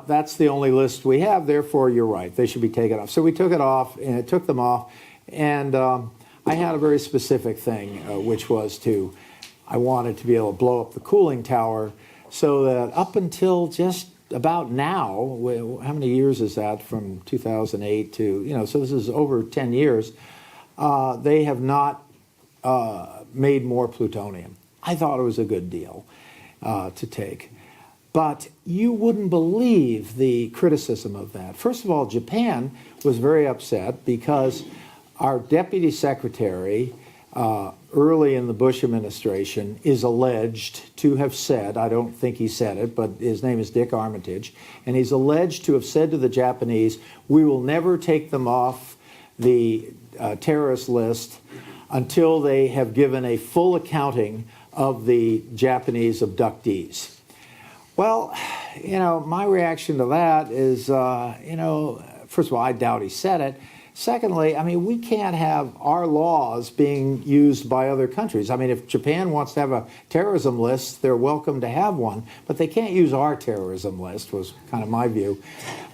that's the only list we have. Therefore, you're right. They should be taken off. So we took it off, and it took them off. And I had a very specific thing, which was I wanted to be able to blow up the cooling tower so that up until just about now, how many years is that from 2008 to, so this is over 10 years, they have not made more plutonium. I thought it was a good deal to take. But you wouldn't believe the criticism of that. First of all, Japan was very upset because our deputy secretary early in the Bush administration is alleged to have said, I don't think he said it, but his name is Dick Armitage, and he's alleged to have said to the Japanese, we will never take them off the terrorist list until they have given a full accounting of the Japanese abductees. Well, my reaction to that is, first of all, I doubt he said it. Secondly, we can't have our laws being used by other countries. If Japan wants to have a terrorism list, they're welcome to have one, but they can't use our terrorism list, was kind of my view.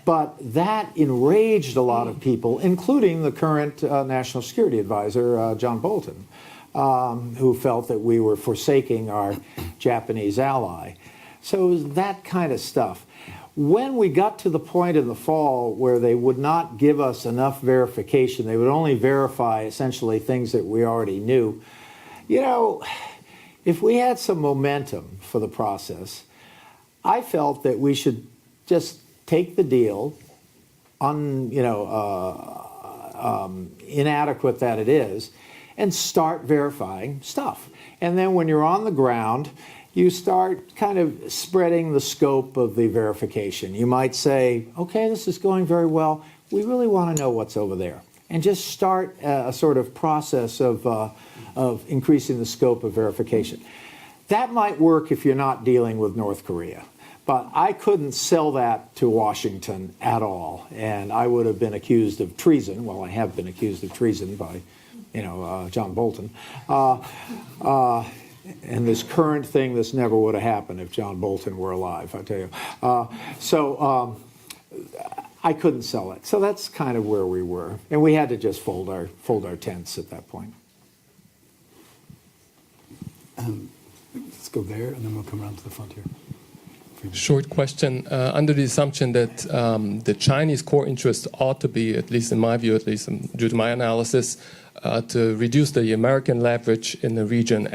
But that enraged a lot of people, including the current National Security Advisor, John Bolton, who felt that we were forsaking our Japanese ally. So it was that kind of stuff. When we got to the point in the fall where they would not give us enough verification, they would only verify essentially things that we already knew, if we had some momentum for the process, I felt that we should just take the deal, inadequate that it is, and start verifying stuff. And then when you're on the ground, you start kind of spreading the scope of the verification. You might say, okay, this is going very well. We really want to know what's over there. And just start a sort of process of increasing the scope of verification. That might work if you're not dealing with North Korea. But I couldn't sell that to Washington at all. And I would have been accused of treason. Well, I have been accused of treason by, John Bolton. And this current thing, this never would have happened if John Bolton were alive, I tell you. I couldn't sell it. So that's kind of where we were. And we had to just fold our tents at that point. Let's go there, and then we'll come around to the front here. Short question. Under the assumption that the Chinese core interest ought to be, at least in my view, at least due to my analysis, to reduce the American leverage in the region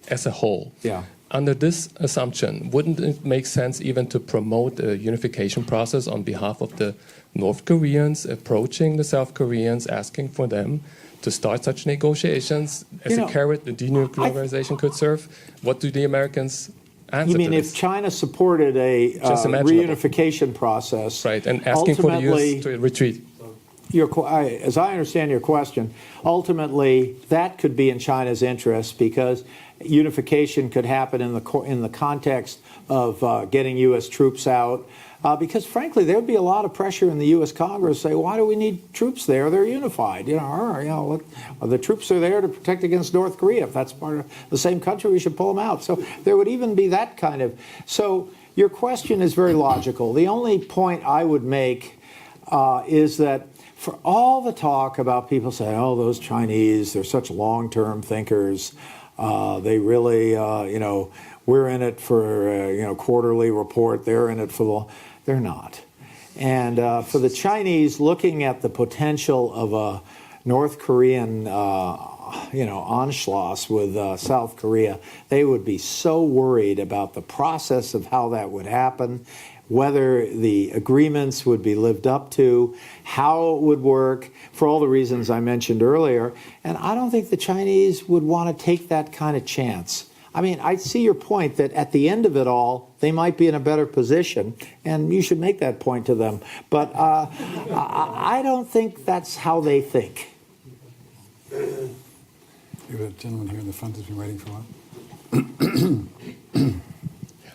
as a whole. Yeah. Under this assumption, wouldn't it make sense even to promote a unification process on behalf of the North Koreans, approaching the South Koreans, asking for them to start such negotiations as a carrot the denuclearization could serve? What do the Americans answer You mean to if this? China supported a reunification process, right, and asking for the U.S. to retreat? As I understand your question, ultimately that could be in China's interest because unification could happen in the context of getting U.S. troops out. Because frankly, there would be a lot of pressure in the U.S. Congress to say, why do we need troops there? They're unified. The troops are there to protect against North Korea. If that's part of the same country, we should pull them out. So there would even be that kind of. So your question is very logical. The only point I would make is that for all the talk about people saying, oh, those Chinese, they're such long-term thinkers. They really, we're in it for, quarterly report. They're in it for they're not. And for the Chinese, looking at the potential of a North Korean, Anschluss with South Korea, they would be so worried about the process of how that would happen, whether the agreements would be lived up to, how it would work, for all the reasons I mentioned earlier. And I don't think the Chinese would want to take that kind of chance. I see your point that at the end of it all, they might be in a better position, and you should make that point to them. But I don't think that's how they think. We have a gentleman here in the front who's been waiting for a while.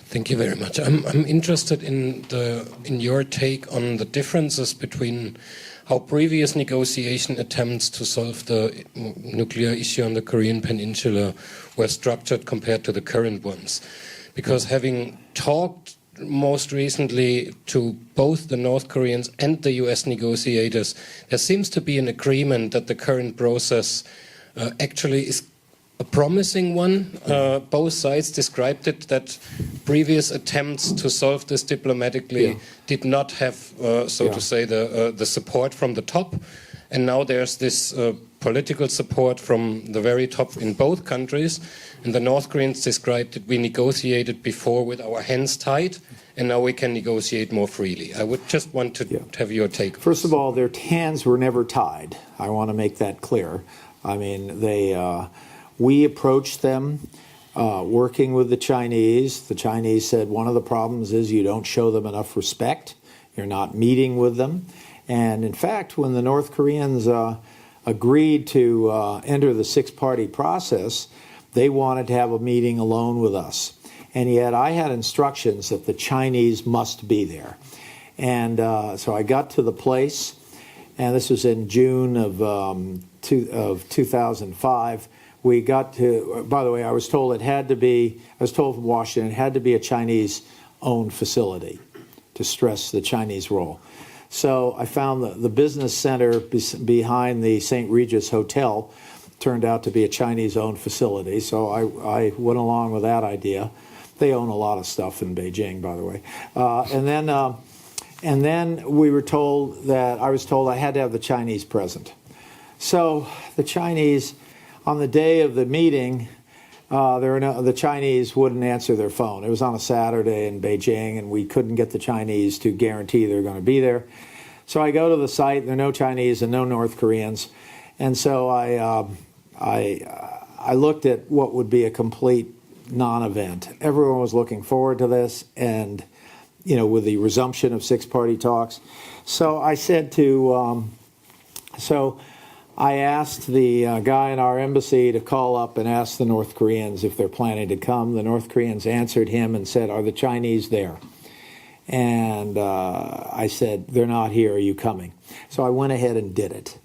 Thank you very much. I'm interested in your take on the differences between how previous negotiation attempts to solve the nuclear issue on the Korean Peninsula were structured compared to the current ones. Because having talked most recently to both the North Koreans and the US negotiators, there seems to be an agreement that the current process actually is a promising one. Both sides described it that previous attempts to solve this diplomatically did not have, to say, the support from the top. And now there's this political support from the very top in both countries. And the North Koreans described it, we negotiated before with our hands tied, and now we can negotiate more freely. I would just want to have your take. First of all, their hands were never tied. I want to make that clear. We approached them working with the Chinese. The Chinese said one of the problems is you don't show them enough respect. You're not meeting with them. And in fact, when the North Koreans agreed to enter the six-party process, they wanted to have a meeting alone with us. And yet I had instructions that the Chinese must be there. And so I got to the place, and this was in June of 2005. We got to, by the way, I was told from Washington, it had to be a Chinese-owned facility to stress the Chinese role. So I found the business center behind the St. Regis Hotel turned out to be a Chinese-owned facility, so I went along with that idea. They own a lot of stuff in Beijing, by the way. And then we were told that, I was told I had to have the Chinese present. So the Chinese, on the day of the meeting, the Chinese wouldn't answer their phone. It was on a Saturday in Beijing, and we couldn't get the Chinese to guarantee they were going to be there. So I go to the site, there are no Chinese and no North Koreans. And so I looked at what would be a complete non-event. Everyone was looking forward to this, and with the resumption of six-party talks. So I said I asked the guy in our embassy to call up and ask the North Koreans if they're planning to come. The North Koreans answered him and said, "Are the Chinese there?" And I said, "They're not here. Are you coming?" So I went ahead and did it.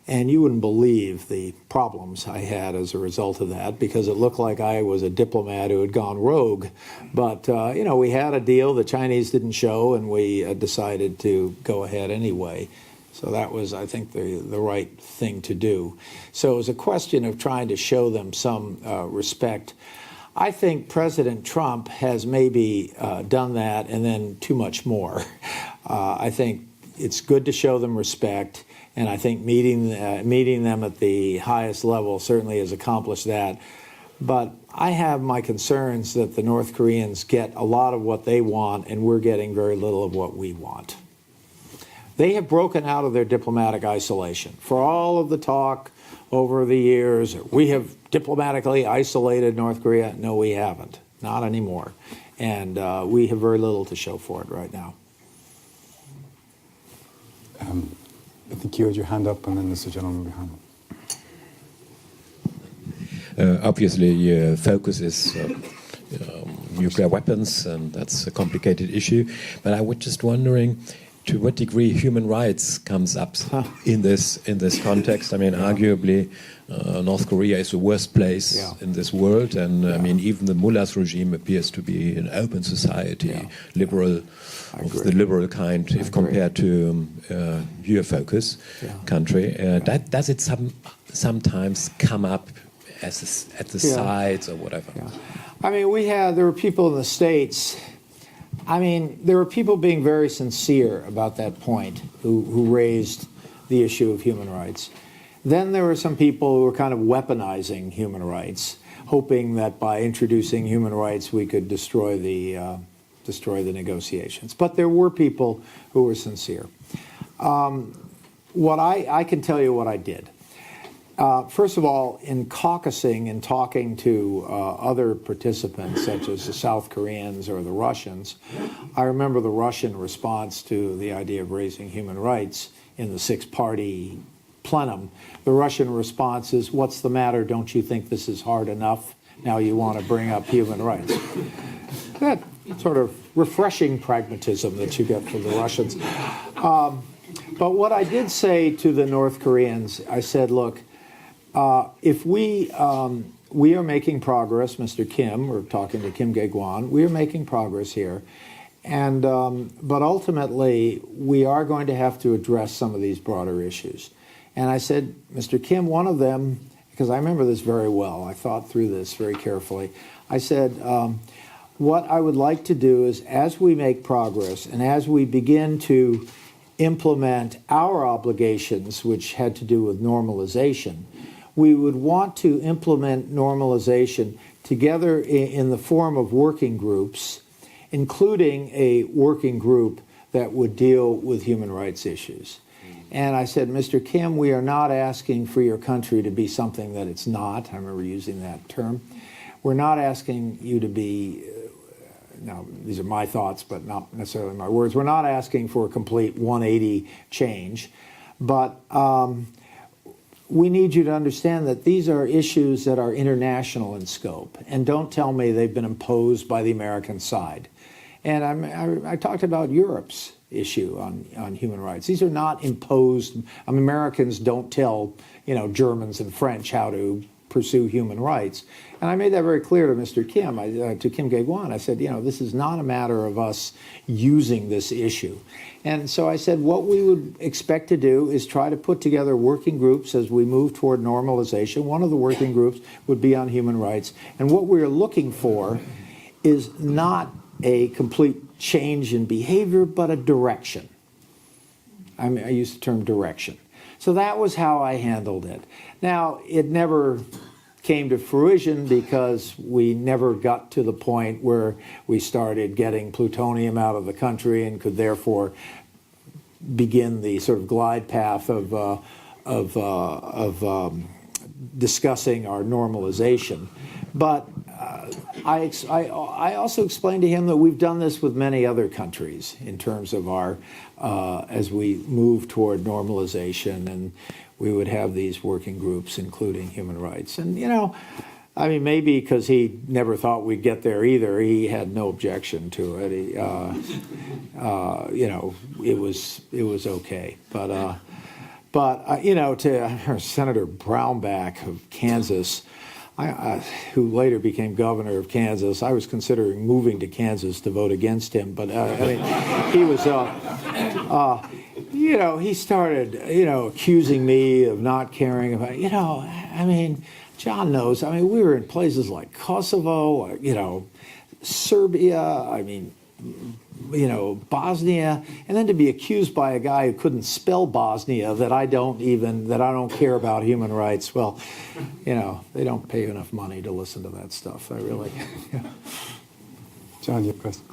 And you wouldn't believe the problems I had as a result of that, because it looked like I was a diplomat who had gone rogue. But, we had a deal. The Chinese didn't show, and we decided to go ahead anyway. So that was, I think, the right thing to do. So it was a question of trying to show them some respect. I think President Trump has maybe done that and then too much more. I think it's good to show them respect. And I think meeting them at the highest level certainly has accomplished that. But I have my concerns that the North Koreans get a lot of what they want, and we're getting very little of what we want. They have broken out of their diplomatic isolation. For all of the talk over the years, we have diplomatically isolated North Korea. No, we haven't. Not anymore. And we have very little to show for it right now. I think you had your hand up, and then there's a gentleman behind him. Obviously, focus is nuclear weapons, and that's a complicated issue. But I was just wondering, to what degree human rights comes up in this context. I mean, arguably, North Korea is the worst place in this world, and I mean, even the mullahs regime appears to be an open society, liberal, of the liberal kind, if compared to your focus country. Does it sometimes come up at the sides or whatever? Yeah. I mean, there were people in the States. I mean, there were people being very sincere about that point who raised the issue of human rights. Then there were some people who were kind of weaponizing human rights, hoping that by introducing human rights we could destroy the negotiations. But there were people who were sincere. I can tell you what I did. First of all, in caucusing and talking to other participants, such as the South Koreans or the Russians, I remember the Russian response to the idea of raising human rights in the six-party plenum. The Russian response is, "What's the matter? Don't you think this is hard enough? Now you want to bring up human rights." That sort of refreshing pragmatism that you get from the Russians. But what I did say to the North Koreans, I said, look, if we are making progress, Mr. Kim, we're talking to Kim Gae-gwan, we are making progress here. And but ultimately, we are going to have to address some of these broader issues. And I said, Mr. Kim, one of them, because I remember this very well, I thought through this very carefully. I said, what I would like to do is, as we make progress and as we begin to implement our obligations, which had to do with normalization, we would want to implement normalization together in the form of working groups, including a working group that would deal with human rights issues. And I said, Mr. Kim, we are not asking for your country to be something that it's not. I remember using that term. We're not asking you to be now these are my thoughts, but not necessarily my words. We're not asking for a complete 180 change, but we need you to understand that these are issues that are international in scope, and don't tell me they've been imposed by the American side. And I talked about Europe's issue on human rights. These are not imposed. Americans don't tell Germans and French how to pursue human rights. And I made that very clear to Mr. Kim, to Kim Gae-gwan. I said, this is not a matter of us using this issue. And so I said, what we would expect to do is try to put together working groups as we move toward normalization. One of the working groups would be on human rights. And what we're looking for is not a complete change in behavior, but a direction. I use the term direction. So that was how I handled it. Now, it never came to fruition because we never got to the point where we started getting plutonium out of the country and could therefore begin the sort of glide path of discussing our normalization. But I also explained to him that we've done this with many other countries in terms of our, as we move toward normalization, and we would have these working groups, including human rights. And, maybe because he never thought we'd get there either, he had no objection to it. It was okay. But to Senator Brownback of Kansas, who later became governor of Kansas, I was considering moving to Kansas to vote against him. But he was, he started, accusing me of not caring about, John knows. We were in places like Kosovo, Serbia. Bosnia, and then to be accused by a guy who couldn't spell Bosnia that I don't care about human rights. Well, they don't pay enough money to listen to that stuff. I really. John, you have a question?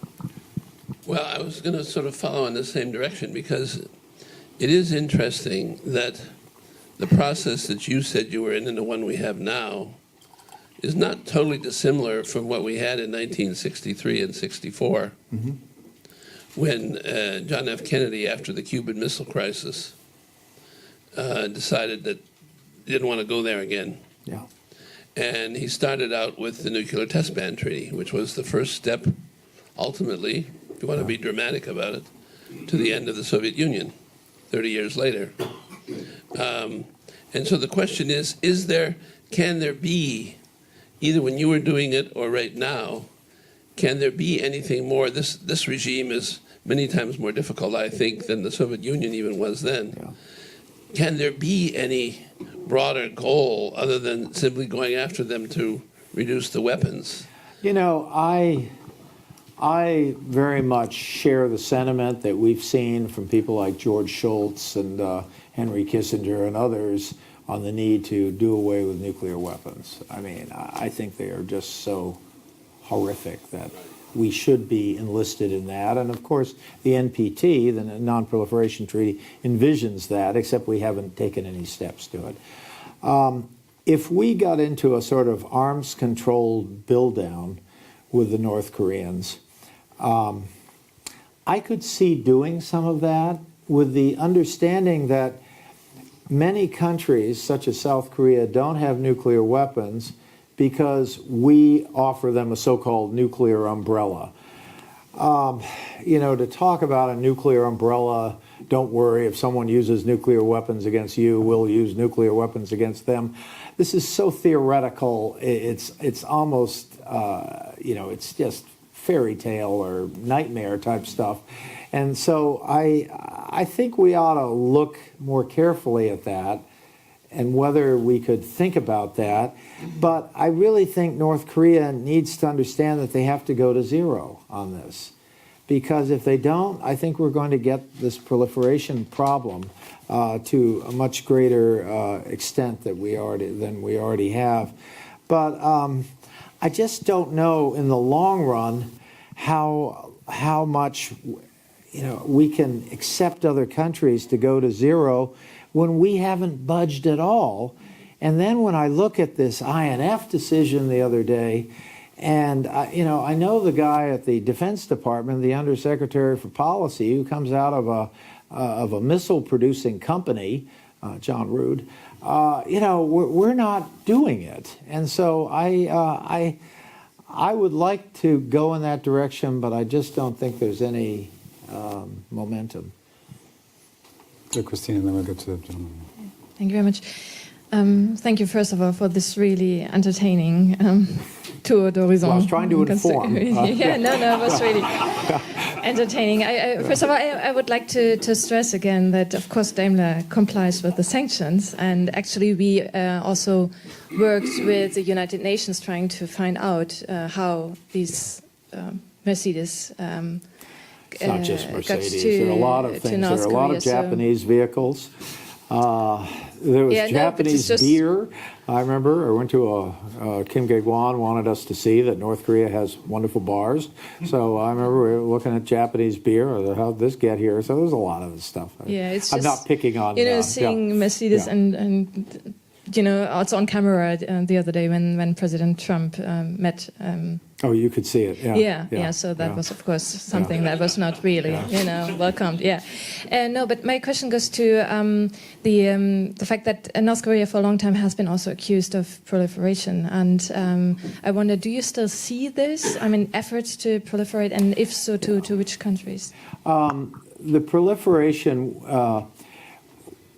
Well, I was going to sort of follow in the same direction, because it is interesting that the process that you said you were in and the one we have now is not totally dissimilar from what we had in 1963 and 64. Mm-hmm. When John F. Kennedy, after the Cuban Missile Crisis, decided that he didn't want to go there again. Yeah. And he started out with the Nuclear Test Ban Treaty, which was the first step, ultimately, if you want to be dramatic about it, to the end of the Soviet Union, 30 years later. And so the question is can there be, either when you were doing it or right now, can there be anything more? This regime is many times more difficult, I think, than the Soviet Union even was then. Yeah. Can there be any broader goal other than simply going after them to reduce the weapons? I very much share the sentiment that we've seen from people like George Shultz and Henry Kissinger and others on the need to do away with nuclear weapons. I think they are just so horrific that we should be enlisted in that. And of course, the NPT, the Non-Proliferation Treaty, envisions that, except we haven't taken any steps to it. If we got into a sort of arms-controlled build-down with the North Koreans, I could see doing some of that with the understanding that many countries, such as South Korea, don't have nuclear weapons because we offer them a so-called nuclear umbrella. To talk about a nuclear umbrella, don't worry, if someone uses nuclear weapons against you, we'll use nuclear weapons against them. This is so theoretical, it's almost, it's just fairy tale or nightmare type stuff. And so I think we ought to look more carefully at that and whether we could think about that. But I really think North Korea needs to understand that they have to go to zero on this. Because if they don't, I think we're going to get this proliferation problem to a much greater extent than we already have. But I just don't know in the long run how much we can accept other countries to go to zero when we haven't budged at all. And then when I look at this INF decision the other day, And I know the guy at the Defense Department, the Undersecretary for Policy, who comes out of a missile-producing company, John Rood. We're not doing it, and so I would like to go in that direction, but I just don't think there's any momentum. So Christine, and then we'll get to the gentleman. Thank you very much. Thank you, first of all, for this really entertaining tour d'horizon. Well, I was trying to inform. It was really entertaining. First of all, I would like to stress again that, of course, Daimler complies with the sanctions, and actually we also worked with the United Nations trying to find out how these Mercedes It's not just Mercedes. There are a lot of things. There are a lot of Japanese vehicles. There was Japanese beer. I remember I went to Kim Gae-gwan wanted us to see that North Korea has wonderful bars. So I remember we were looking at Japanese beer. Or how did this get here? So there's a lot of this stuff. Yeah, it's I'm just, not picking on. Seeing Mercedes and also on camera the other day when President Trump met. Oh, you could see it. Yeah. So that was, of course, something that was not really, welcomed. Yeah. No, but my question goes to the fact that North Korea for a long time has been also accused of proliferation, and I wonder, do you still see this? I mean, efforts to proliferate, and if so, to which countries? The proliferation.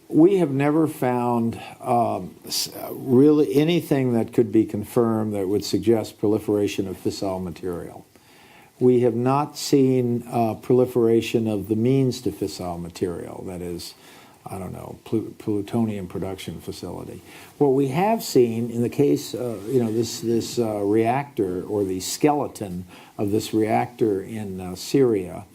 We have never found really anything that could be confirmed that would suggest proliferation of fissile material. We have not seen proliferation of the means to fissile material, that is, plutonium production facility. What we have seen in the case, this reactor, or the skeleton of this reactor in Syria,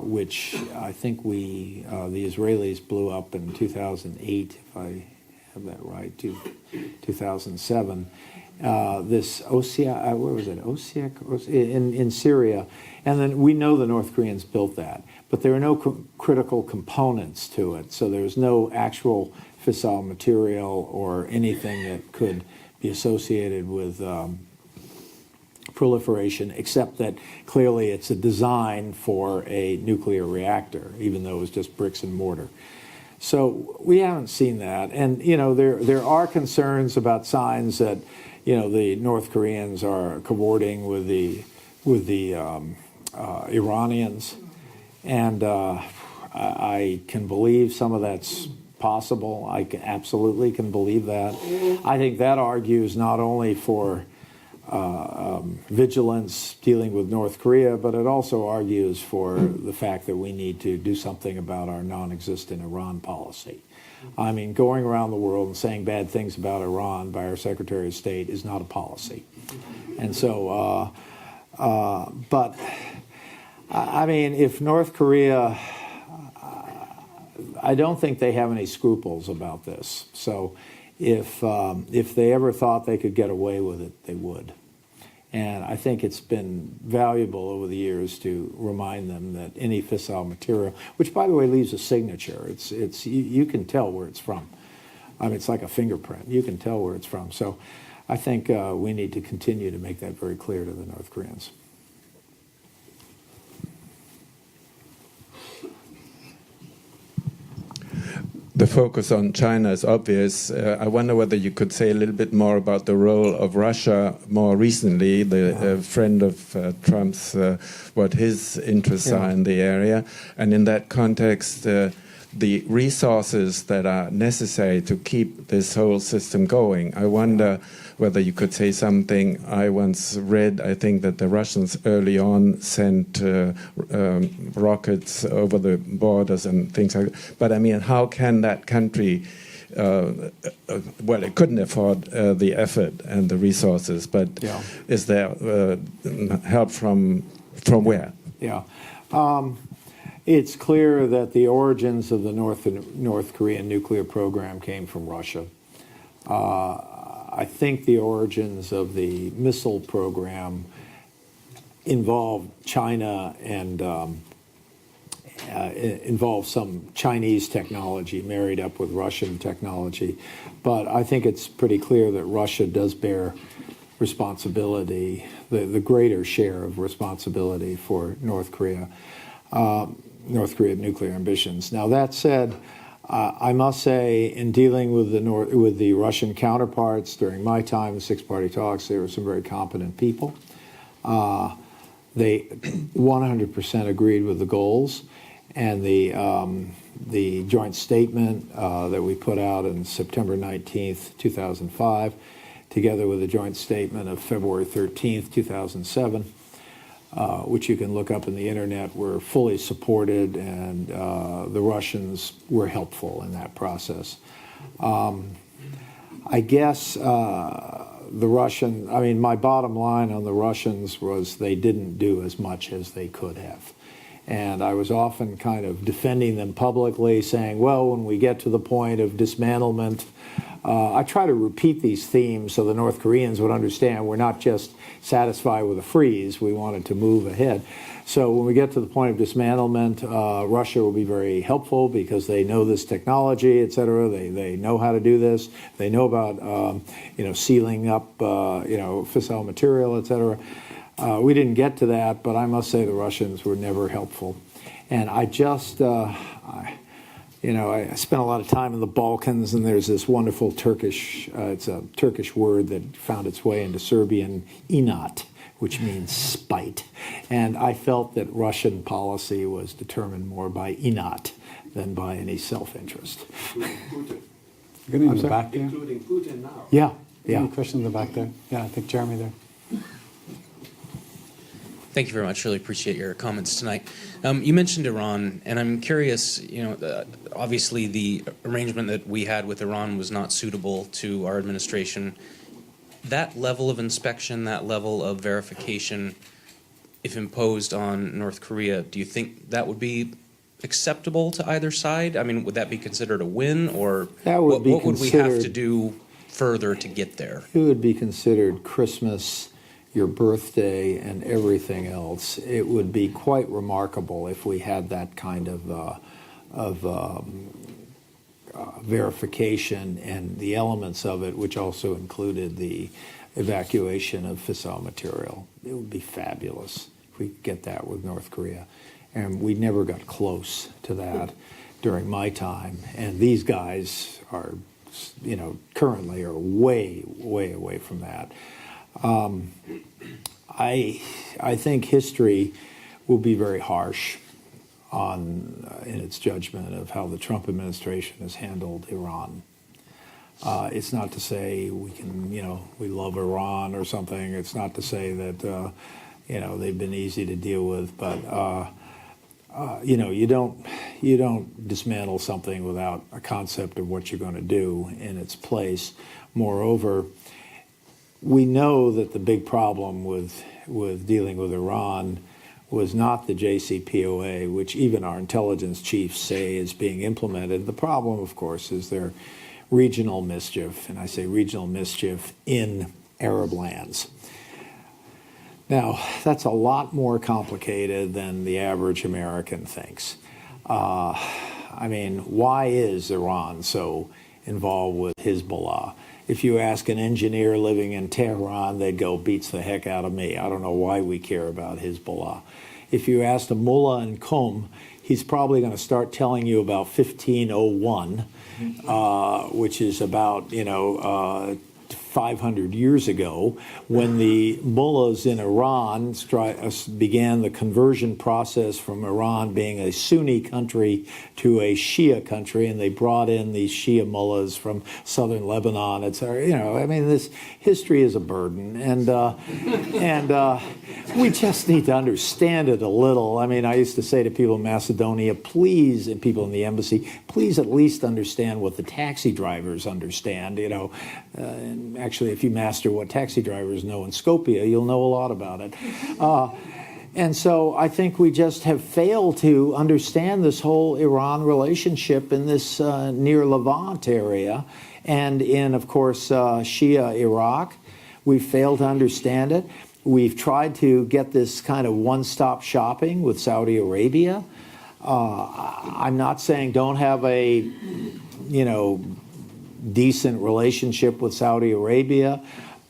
which I think the Israelis blew up in 2008, if I have that right, 2007. This Osiek, where was it? Osiek in Syria, and then we know the North Koreans built that, but there are no critical components to it, so there's no actual fissile material or anything that could be associated with proliferation, except that clearly it's a design for a nuclear reactor, even though it was just bricks and mortar. So we haven't seen that, and there are concerns about signs that the North Koreans are cavorting with the Iranians, and I can believe some of that's possible. I absolutely can believe that. I think that argues not only for vigilance dealing with North Korea, but it also argues for the fact that we need to do something about our non-existent Iran policy. I mean, going around the world and saying bad things about Iran by our Secretary of State is not a policy. And so, but I mean, if North Korea, I don't think they have any scruples about this. So if they ever thought they could get away with it, they would. And I think it's been valuable over the years to remind them that any fissile material, which by the way leaves a signature, it's you can tell where it's from. I mean, it's like a fingerprint. You can tell where it's from. So I think we need to continue to make that very clear to the North Koreans. The focus on China is obvious. I wonder whether you could say a little bit more about the role of Russia more recently, the friend of Trump's, what his interests are in the area. And in that context, the resources that are necessary to keep this whole system going. I wonder whether you could say something. I once read, I think, that the Russians early on sent rockets over the borders and things like that. But I mean, how can that country, well, it couldn't afford the effort and the resources, but is there help from where? Yeah. It's clear that the origins of the North Korean nuclear program came from Russia. I think the origins of the missile program involved China and involved some Chinese technology married up with Russian technology. But I think it's pretty clear that Russia does bear responsibility, the greater share of responsibility for North Korea nuclear ambitions. Now that said, I must say, in dealing with the Russian counterparts during my time, the six-party talks, there were some very competent people. They 100% agreed with the goals, and the joint statement that we put out on September 19th, 2005, together with a joint statement of February 13th, 2007, which you can look up on the internet, were fully supported, and the Russians were helpful in that process. I guess my bottom line on the Russians was they didn't do as much as they could have. And I was often kind of defending them publicly, saying, well, when we get to the point of dismantlement, I try to repeat these themes so the North Koreans would understand we're not just satisfied with a freeze, we wanted to move ahead. So when we get to the point of dismantlement, Russia will be very helpful because they know this technology, et cetera. They know how to do this. They know about sealing up fissile material, et cetera. We didn't get to that, but I must say the Russians were never helpful. And I just, I spent a lot of time in the Balkans, and there's this wonderful it's a Turkish word that found its way into Serbian, inat, which means spite. And I felt that Russian policy was determined more by inat than by any self-interest. Good in the back there. Including Putin now. Yeah. Any question in the back there? Yeah, I think Jeremy there. Thank you very much. Really appreciate your comments tonight. You mentioned Iran, and I'm curious, obviously the arrangement that we had with Iran was not suitable to our administration. That level of inspection, that level of verification, if imposed on North Korea, do you think that would be acceptable to either side? I mean, would that be considered a win, or what would we have to do further to get there? It would be considered Christmas, your birthday, and everything else. It would be quite remarkable if we had that kind of verification and the elements of it, which also included the evacuation of fissile material. It would be fabulous if we could get that with North Korea. And we never got close to that during my time. And these guys are, currently are way, way away from that. I think history will be very harsh in its judgment of how the Trump administration has handled Iran. It's not to say we love Iran or something. It's not to say that they've been easy to deal with, but you don't dismantle something without a concept of what you're going to do in its place. Moreover, we know that the big problem with dealing with Iran was not the JCPOA, which even our intelligence chiefs say is being implemented. The problem, of course, is their regional mischief, and I say regional mischief in Arab lands. Now, that's a lot more complicated than the average American thinks. Why is Iran so involved with Hezbollah? If you ask an engineer living in Tehran, they'd go, beats the heck out of me. I don't know why we care about Hezbollah. If you asked a mullah in Qom, he's probably going to start telling you about 1501, which is about, 500 years ago, when the mullahs in Iran began the conversion process from Iran being a Sunni country to a Shia country, and they brought in these Shia mullahs from southern Lebanon, etc. This history is a burden, and we just need to understand it a little. I used to say to people in Macedonia, please, and people in the embassy, please at least understand what the taxi drivers understand, and actually, if you master what taxi drivers know in Skopje, you'll know a lot about it. And so I think we just have failed to understand this whole Iran relationship in this near Levant area and in, of course, Shia Iraq. We've failed to understand it. We've tried to get this kind of one-stop shopping with Saudi Arabia. I'm not saying don't have a, decent relationship with Saudi Arabia,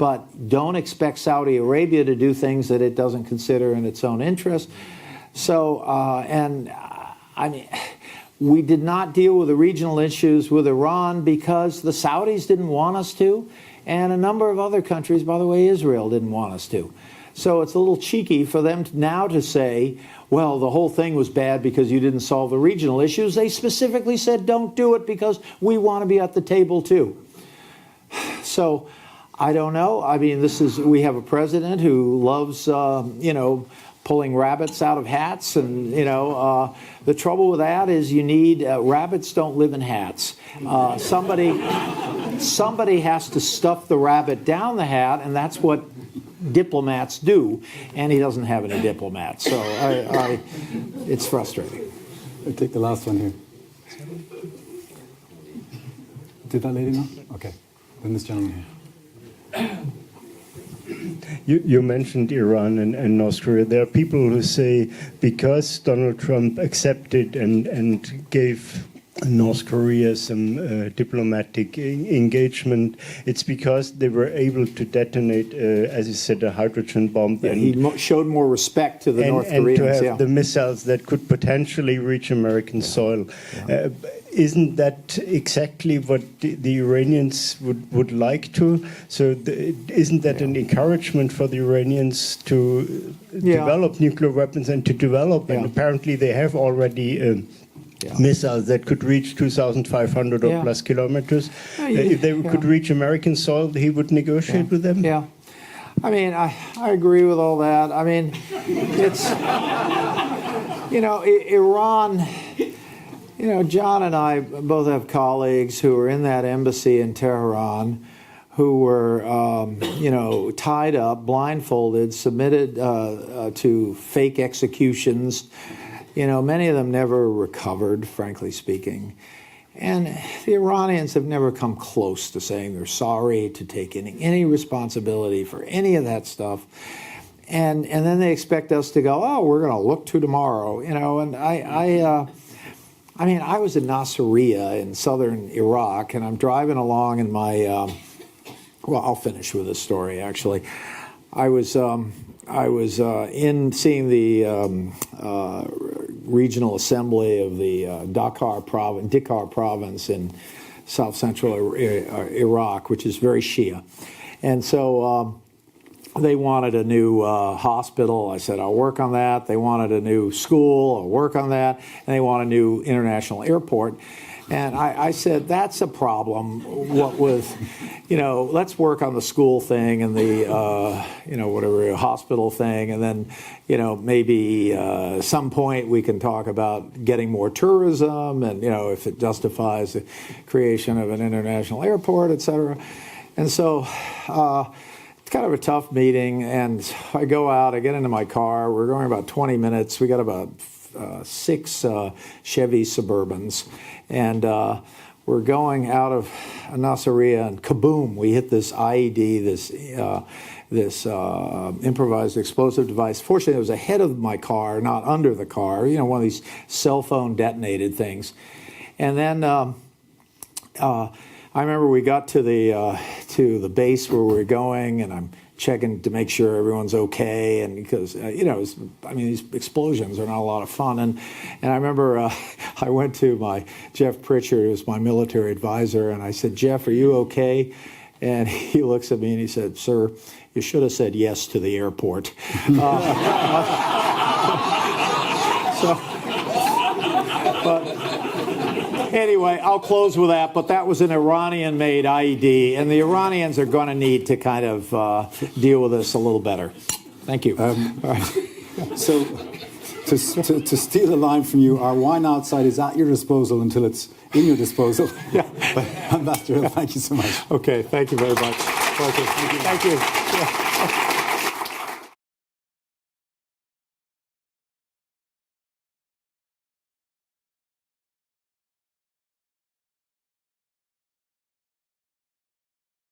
but don't expect Saudi Arabia to do things that it doesn't consider in its own interest. So, I mean, we did not deal with the regional issues with Iran because the Saudis didn't want us to, and a number of other countries, by the way, Israel didn't want us to. So it's a little cheeky for them now to say, well, the whole thing was bad because you didn't solve the regional issues. They specifically said, don't do it because we want to be at the table too. So I don't know. I mean, we have a president who loves, pulling rabbits out of hats, and the trouble with that is you need rabbits don't live in hats. Somebody has to stuff the rabbit down the hat, and that's what diplomats do. And he doesn't have any diplomats, so it's frustrating. I'll take the last one here. Did that lady know? Okay, then this gentleman here. You mentioned Iran and North Korea. There are people who say because Donald Trump accepted and gave North Korea some diplomatic engagement, it's because they were able to detonate, as you said, a hydrogen bomb. Yeah, he showed more respect to the North Koreans. And to have the missiles that could potentially reach American soil. Yeah. Isn't that exactly what the Iranians would like to? So isn't that an encouragement for the Iranians to develop nuclear weapons and to develop? And apparently they have already missiles that could reach 2,500 or plus kilometers. If they could reach American soil, he would negotiate with them? Yeah. I mean, I agree with all that. I mean, it's, Iran... John and I both have colleagues who were in that embassy in Tehran who were, tied up, blindfolded, submitted to fake executions. Many of them never recovered, frankly speaking. And the Iranians have never come close to saying they're sorry, to taking any responsibility for any of that stuff. And then they expect us to go, oh, we're going to look to tomorrow, and I was in Nasiriyah in southern Iraq, and I'm driving along in my, I'll finish with this story, actually. I was in seeing the regional assembly of the Dikar province in south central Iraq, which is very Shia. And so they wanted a new hospital. I said, I'll work on that. They wanted a new school. I'll work on that. And they want a new international airport. And I said, that's a problem. What with, let's work on the school thing and the, hospital thing. And then, maybe some point we can talk about getting more tourism and, if it justifies the creation of an international airport, et cetera. And so, kind of a tough meeting, and I go out, I get into my car, we're going about 20 minutes, we got about 6 Chevy Suburbans, and we're going out of Nasiriyah, and kaboom, we hit this IED, this improvised explosive device. Fortunately, it was ahead of my car, not under the car, one of these cell phone detonated things. And then I remember we got to the base where we were going, and I'm checking to make sure everyone's okay, and because these explosions are not a lot of fun, and I remember I went to Jeff Pritchard, who's my military advisor, and I said, Jeff, are you okay? And he looks at me and he said, sir, you should have said yes to the airport. Anyway, I'll close with that, but that was an Iranian-made IED, and the Iranians are going to need to kind of deal with this a little better. Thank you. All right. So, to steal a line from you, our wine outside is at your disposal until it's in your disposal. Yeah. But Ambassador Hill, thank you so much. Okay, thank you very much. Thank you. Yeah.